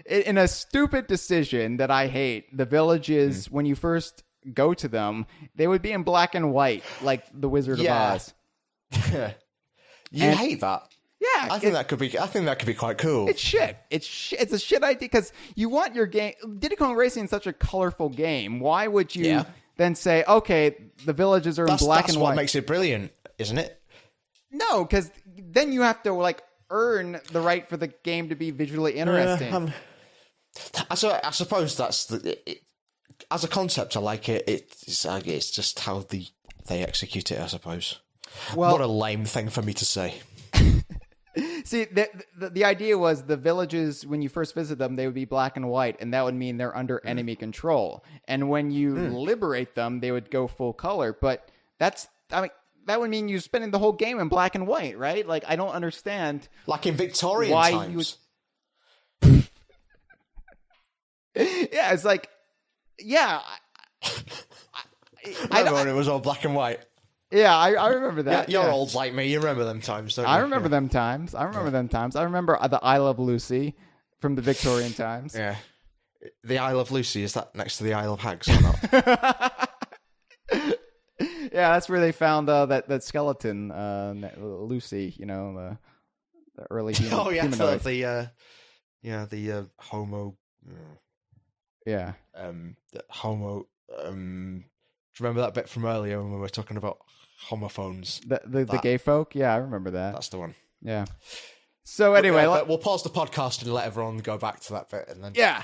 In a stupid decision that I hate, the villages when you first go to them, they would be in black and white, like the Wizard of Oz. You hate that? Yeah, I think that could be quite cool. It's shit. It's a shit idea because you want your game. Diddy Kong Racing is such a colorful game. Why would you then say, okay, the villages are in black and white? That's what makes it brilliant, isn't it? No, because then you have to like earn the right for the game to be visually interesting. I suppose that's as a concept. I like it. It's just how they execute it. I suppose. Well, what a lame thing for me to say. See, the idea was the villages, when you first visit them, they would be black and white, and that would mean they're under enemy control. And when you liberate them, they would go full color. But that would mean you're spending the whole game in black and white, right? Like, I don't understand. Like in Victorian times. Yeah, it's like, yeah. Remember when it was all black and white? Yeah, I remember that. Yeah, you're old like me. You remember them times, don't you? I remember them times. I remember the I Love Lucy from the Victorian times. Yeah. The Isle of Lucy, is that next to the Isle of Hags or not? Yeah, that's where they found that skeleton, Lucy, the early human. Oh, yeah, humanoid. the homo... Yeah. The homo... do you remember that bit from earlier when we were talking about homophones? The gay folk? Yeah, I remember that. That's the one. Yeah. So anyway... But we'll pause the podcast and let everyone go back to that bit. And then... Yeah.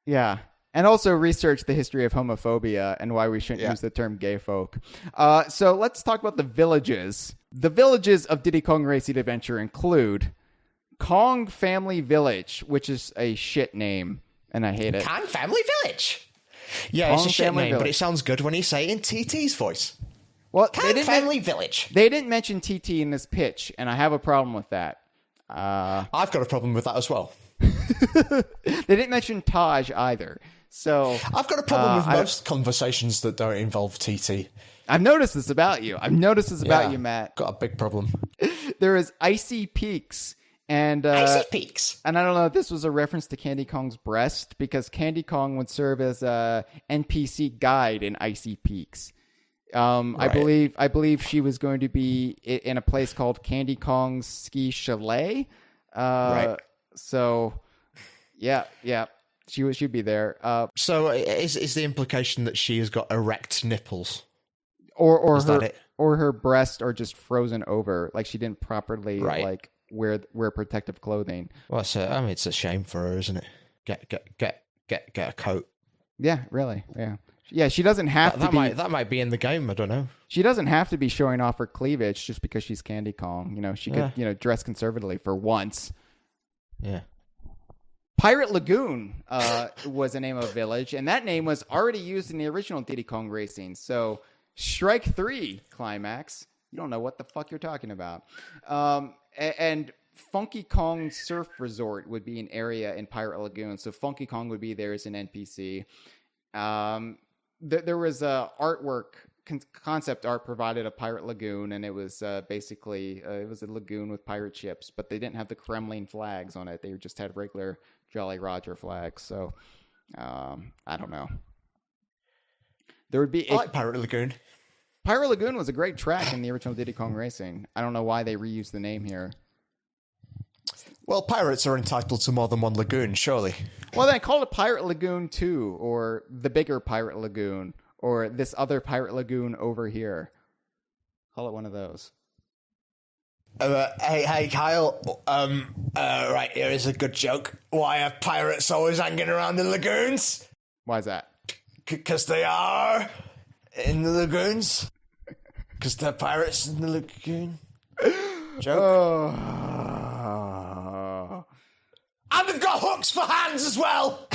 Yeah. And also research the history of homophobia and why we shouldn't use the term gay folk. So let's talk about the villages. The villages of Diddy Kong Racing Adventure include Kong Family Village, which is a shit name, and I hate it. Kong Family Village? Yeah, Kong it's a shit name, Village. But it sounds good when you say it in TT's voice. Well, Kong Family Village. They didn't mention TT in this pitch, and I have a problem with that. I've got a problem with that as well. They didn't mention Taj either. So I've got a problem with most conversations that don't involve TT. I've noticed this about you. You, Matt. Got a big problem. There is Icy Peaks. And Icy Peaks. And I don't know if this was a reference to Candy Kong's breast, because Candy Kong would serve as a NPC guide in Icy Peaks. Right. I believe she was going to be in a place called Candy Kong's Ski Chalet. Right. So, yeah. She'd be there. So is the implication that she has got erect nipples? Or her breasts are just frozen over, like she didn't properly wear protective clothing. Well, it's a shame for her, isn't it? Get a coat. Yeah, really. Yeah. Yeah, she doesn't have to be... That might be in the game, I don't know. She doesn't have to be showing off her cleavage just because she's Candy Kong. She could, dress conservatively for once. Yeah. Pirate Lagoon was the name of a village, and that name was already used in the original Diddy Kong Racing. So, strike 3, Climax. You don't know what the fuck you're talking about. And Funky Kong Surf Resort would be an area in Pirate Lagoon. So, Funky Kong would be there as an NPC. There was a artwork, concept art provided of Pirate Lagoon, and it was basically it was a lagoon with pirate ships, but they didn't have the Kremlin flags on it. They just had regular Jolly Roger flags. So I don't know. There would be I like Pirate Lagoon. Pirate Lagoon was a great track in the original Diddy Kong Racing. I don't know why they reused the name here. Well, pirates are entitled to more than one lagoon, surely. Well, then call it Pirate Lagoon 2, or the bigger Pirate Lagoon, or this other Pirate Lagoon over here. Call it one of those. Hey, Hyle. Right, here is a good joke. Why are pirates always hanging around the lagoons? Why is that? Because they are in the lagoons. Because they're pirates in the lagoon. Joke. And they've got hooks for hands as well.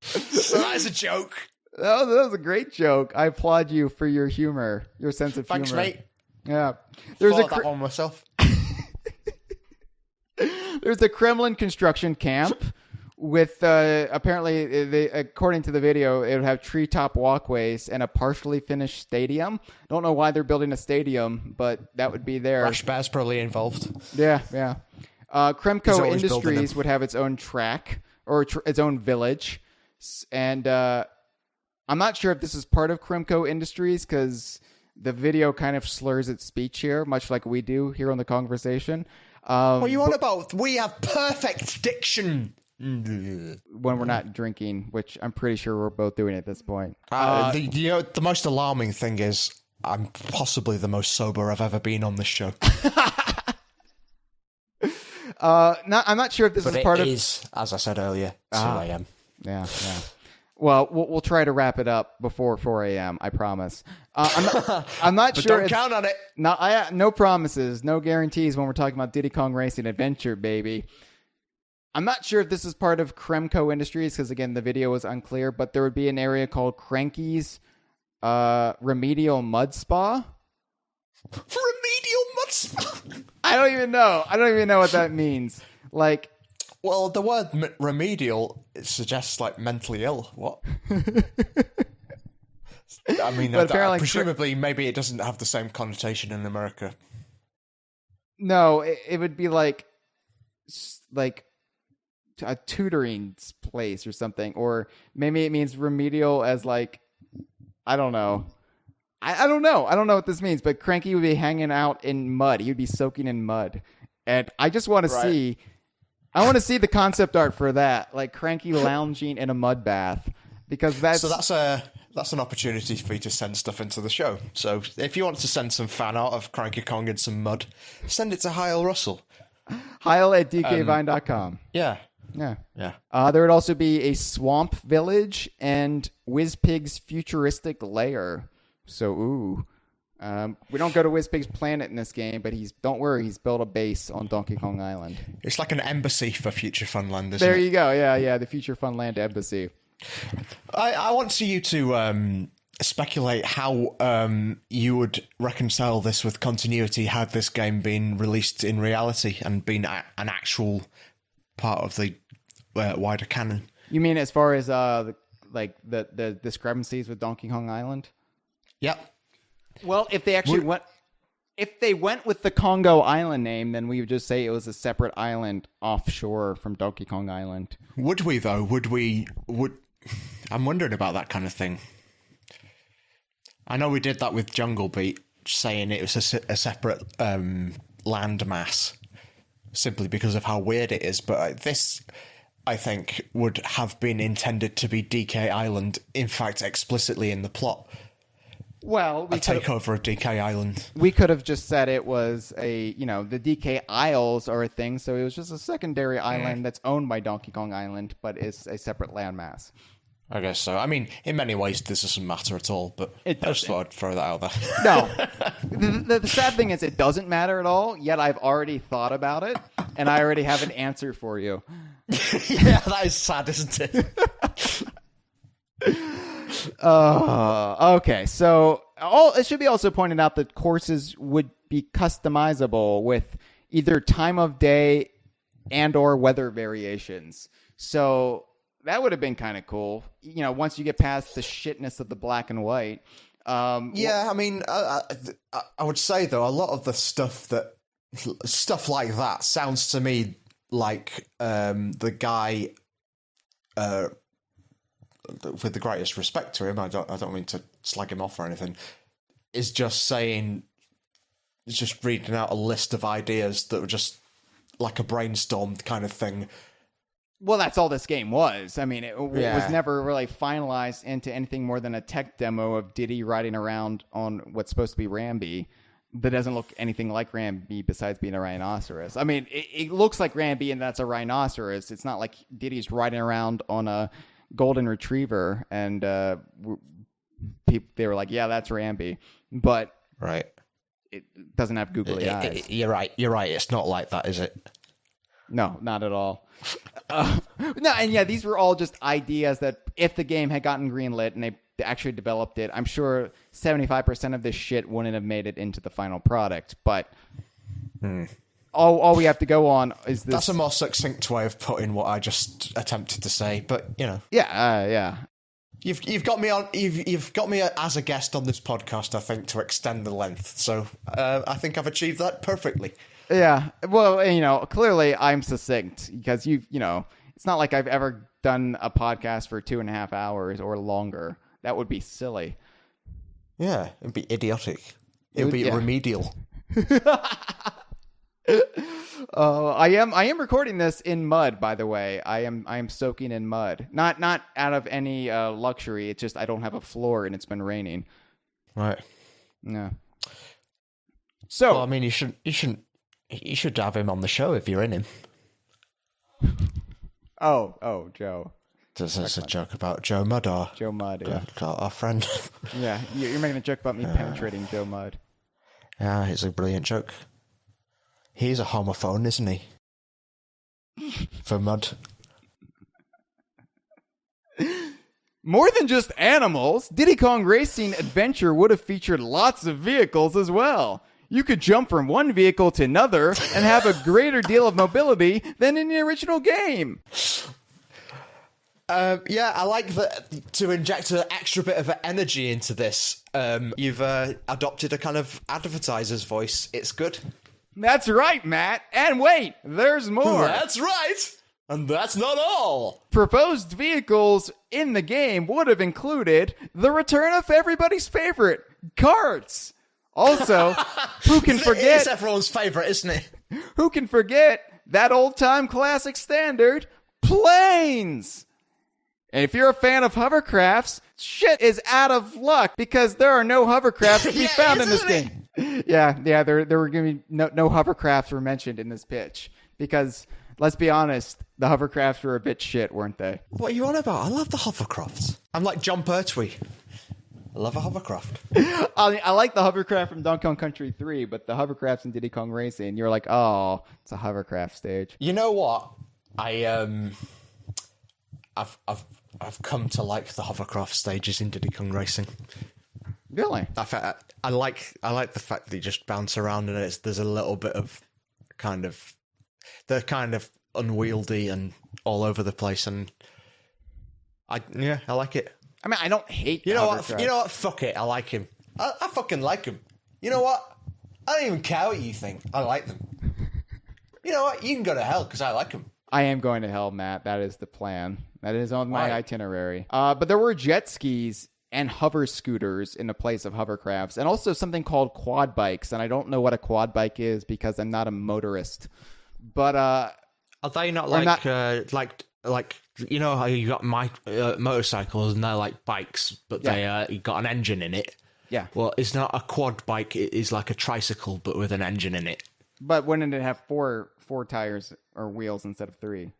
So that is a joke. That was a great joke. I applaud you for your humor, your sense of humor. Thanks, mate. Yeah. Thought that one myself. There's a Kremlin construction camp with apparently, according to the video, it would have treetop walkways and a partially finished stadium. Don't know why they're building a stadium, but that would be there. Rash Bear's probably involved. Yeah. Kremco Industries would have its own track or its own village, and I'm not sure if this is part of Kremco Industries because the video kind of slurs its speech here, much like we do here on the Kongversation. What are you on about? We have perfect diction. When we're not drinking, which I'm pretty sure we're both doing at this point. The most alarming thing is I'm possibly the most sober I've ever been on this show. I'm not sure if this is part of. It is, as I said earlier, 2 a.m. Yeah. Well, we'll try to wrap it up before 4 a.m. I promise. I'm not But sure. Don't count on it. No promises, no guarantees when we're talking about Diddy Kong Racing Adventure, baby. I'm not sure if this is part of Kremco Industries because, again, the video was unclear, but there would be an area called Cranky's Remedial Mud Spa. Remedial mud spa? I don't even know what that means. Like, well, the word remedial, it suggests, like, mentally ill. What? I mean, presumably, maybe it doesn't have the same connotation in America. No, it would be like a tutoring place or something, or maybe it means remedial as like, I don't know. I don't know what this means, but Cranky would be hanging out in mud. He would be soaking in mud, and I just want to see. I want to see the concept art for that, like Cranky lounging in a mud bath, because that's an opportunity for you to send stuff into the show. So if you want to send some fan art of Cranky Kong in some mud, send it to Hyle Russell. Hyle at dkvine.com. Yeah. There would also be a swamp village and Wizpig's futuristic lair. So, we don't go to Wizpig's planet in this game, but don't worry, he's built a base on Donkey Kong Island. It's like an embassy for Future Funland, isn't it? There you go. Yeah, the Future Funland embassy. I want you to speculate how you would reconcile this with continuity had this game been released in reality and been an actual part of the wider canon. You mean as far as the discrepancies with Donkey Kong Island? Yep. Well, if they actually went with the Congo Island name, then we would just say it was a separate island offshore from Donkey Kong Island. Would we though? Would I'm wondering about that kind of thing. I know we did that with Jungle Beat, saying it was a separate land mass, simply because of how weird it is. But this, I think, would have been intended to be DK Island, in fact, explicitly in the plot. Well, a takeover of DK Island. We could have just said it was the DK Isles are a thing, so it was just a secondary island that's owned by Donkey Kong Island, but is a separate landmass. I guess so. I mean, in many ways, this doesn't matter at all, but I just thought I'd throw that out there. No. The sad thing is it doesn't matter at all, yet I've already thought about it, and I already have an answer for you. Yeah, that is sad, isn't it? Okay, so it should be also pointed out that courses would be customizable with either time of day and or weather variations. So that would have been kind of cool, once you get past the shitness of the black and white. Yeah, I mean, I would say, though, a lot of the stuff like that sounds to me like the guy... with the greatest respect to him, I don't mean to slag him off or anything, is just reading out a list of ideas that were just like a brainstorm kind of thing. Well, that's all this game was. I mean, it was never really finalized into anything more than a tech demo of Diddy riding around on what's supposed to be Rambi that doesn't look anything like Rambi besides being a rhinoceros. I mean, it looks like Rambi and that's a rhinoceros. It's not like Diddy's riding around on a golden retriever and they were like, yeah, that's Rambi, but right, it doesn't have googly eyes. You're right, it's not like that, is it? No, not at all. No, and yeah, these were all just ideas that if the game had gotten greenlit and they actually developed it, I'm sure 75% of this shit wouldn't have made it into the final product, but all we have to go on is this. That's a more succinct way of putting what I just attempted to say, but Yeah. You've got me on. You've got me as a guest on this podcast, I think, to extend the length. So I think I've achieved that perfectly. Yeah. Well, clearly I'm succinct because it's not like I've ever done a podcast for 2.5 hours or longer. That would be silly. Yeah, it'd be idiotic. It would be remedial. I am recording this in mud, by the way. I am soaking in mud. Not out of any luxury. It's just I don't have a floor and it's been raining. Right. Yeah. So well, I mean, you should have him on the show if you're in him. Oh, Joe. This is a joke about Joe Mudd, Joe Mudd, yeah. Our friend. Yeah, you're making a joke about me penetrating Joe Mudd. Yeah, it's a brilliant joke. He's a homophone, isn't he? For Mudd. More than just animals, Diddy Kong Racing Adventure would have featured lots of vehicles as well. You could jump from one vehicle to another and have a greater deal of mobility than in the original game. Yeah, I like that to inject an extra bit of energy into this. You've adopted a kind of advertiser's voice. It's good. That's right, Matt. And wait, there's more. That's right. And that's not all. Proposed vehicles in the game would have included the return of everybody's favorite, carts. Also, who can forget... It's everyone's favorite, isn't it? Who can forget that old-time classic standard, planes? And if you're a fan of hovercrafts, shit is out of luck because there are no hovercrafts to be found in this game. Yeah, there were going to be no hovercrafts were mentioned in this pitch because, let's be honest, the hovercrafts were a bit shit, weren't they? What are you on about? I love the hovercrafts. I'm like John Pertwee. I love a hovercraft. I like the hovercraft from Donkey Kong Country 3, but the hovercrafts in Diddy Kong Racing, you're like, oh, it's a hovercraft stage. You know what? I've come to like the hovercraft stages in Diddy Kong Racing. Really? I like the fact that you just bounce around and there's a little bit of they're kind of unwieldy and all over the place, and I like it. I mean, I don't hate. You know what? Fuck it. I like him. I fucking like him. You know what? I don't even care what you think. I like them. You know what? You can go to hell because I like them. I am going to hell, Matt. That is the plan. That is on my itinerary. But there were jet skis and hover scooters in the place of hovercrafts, and also something called quad bikes. And I don't know what a quad bike is because I'm not a motorist. But are they not like you know how you got motorcycles and they're like bikes, but they you got an engine in it? Yeah. Well, it's not a quad bike. It is like a tricycle, but with an engine in it. But wouldn't it have four tires or wheels instead of 3?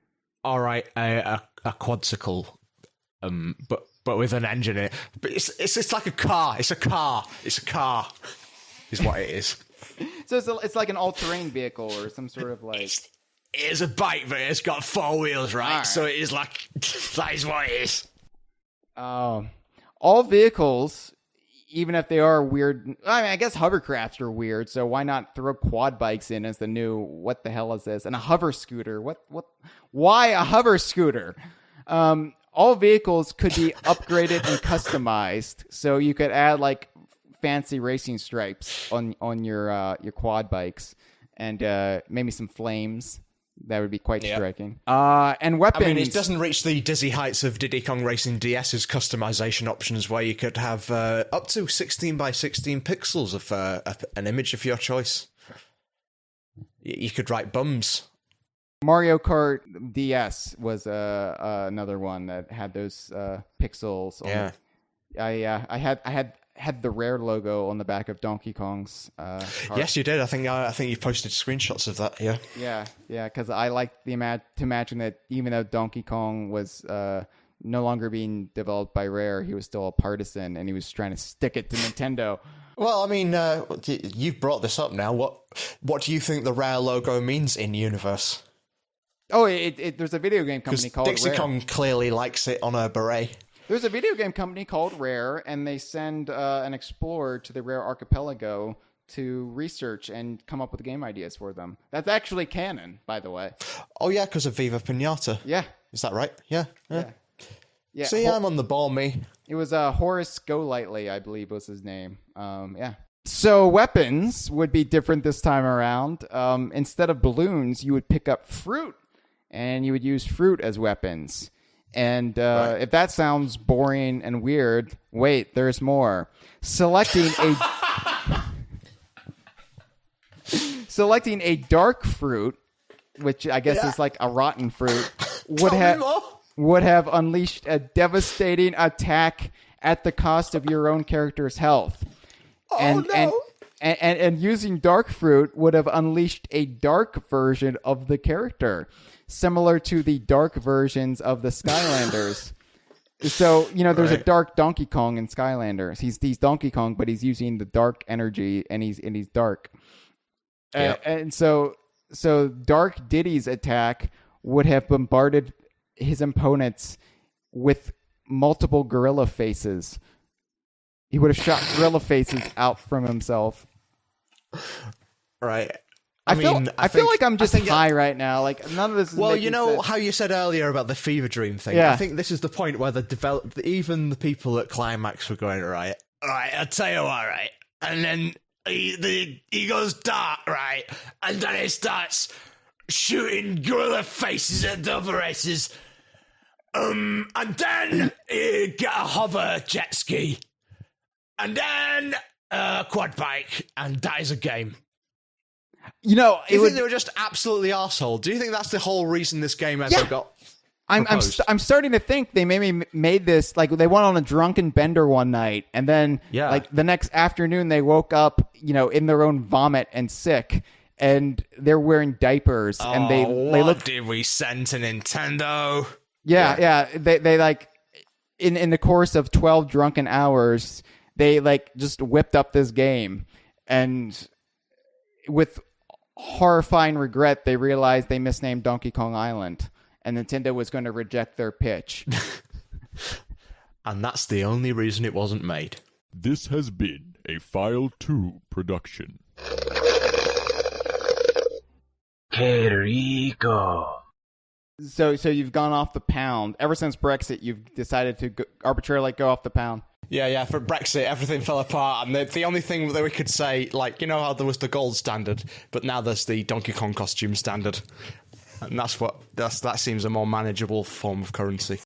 All right, a quadsicle, but with an engine in it. But it's like a car. It's a car. It's a car. Is what it is. So it's like an all-terrain vehicle or some sort of like. It is a bike, but it's got 4 wheels, right? Right. So it is like that is what it is. All vehicles, even if they are weird. I mean, I guess hovercrafts are weird, so why not throw quad bikes in as the new? What the hell is this? And a hover scooter? What? Why a hover scooter? All vehicles could be upgraded and customized, so you could add like fancy racing stripes on your quad bikes, and maybe some flames. That would be quite striking. And weapons. I mean, it doesn't reach the dizzy heights of Diddy Kong Racing DS's customization options, where you could have up to 16 by 16 pixels of an image of your choice. You could write bums. Mario Kart DS was another one that had those pixels. Yeah. I had the Rare logo on the back of Donkey Kong's cart. Yes, you did. I think you posted screenshots of that. Yeah. Yeah. Because I like to imagine that even though Donkey Kong was no longer being developed by Rare, he was still a partisan and he was trying to stick it to Nintendo. Well, I mean, you've brought this up now. What do you think the Rare logo means in universe? Oh, there's a video game company called Dixie Rare. Kong clearly likes it on her beret. There's a video game company called Rare, and they send an explorer to the Rare archipelago to research and come up with game ideas for them. That's actually canon, by the way. Oh, yeah, because of Viva Pinata. Yeah. Is that right? Yeah. Yeah. See, I'm on the ball, me. It was Horace Golightly, I believe was his name. Yeah. So weapons would be different this time around. Instead of balloons, you would pick up fruit, and you would use fruit as weapons. And if that sounds boring and weird, wait, there's more. Selecting a dark fruit, which I guess is like a rotten fruit, would have unleashed a devastating attack at the cost of your own character's health. And using dark fruit would have unleashed a dark version of the character, similar to the dark versions of the Skylanders. So, there's a dark Donkey Kong in Skylanders. He's Donkey Kong, but he's using the dark energy, and he's dark. Yep. And so Dark Diddy's attack would have bombarded his opponents with multiple gorilla faces. He would have shot gorilla faces out from himself. Right. I feel like I'm just high right now. Like, none of this is making sense. How you said earlier about the fever dream thing? Yeah. I think this is the point where even the people at Climax were going, right, I'll tell you what, right? And then he goes dark, right? And then he starts shooting gorilla faces at the other races. And then you get a hover jet ski. And then a quad bike. And that is a game. Do you think they were just absolutely arsehole? Do you think that's the whole reason this game ever got proposed? I'm starting to think they maybe made this, like, they went on a drunken bender one night, and then like the next afternoon they woke up, in their own vomit and sick, and they're wearing diapers, and they look. Did we send to Nintendo? Yeah. They like in the course of 12 drunken hours, they like just whipped up this game, and with horrifying regret, they realized they misnamed Donkey Kong Island, and Nintendo was going to reject their pitch. And that's the only reason it wasn't made. This has been a File 2 production. Que rico. So you've gone off the pound. Ever since Brexit, you've decided to arbitrarily go off the pound. Yeah, for Brexit, everything fell apart, and the only thing that we could say, like, how there was the gold standard, but now there's the Donkey Kong costume standard. And that seems a more manageable form of currency.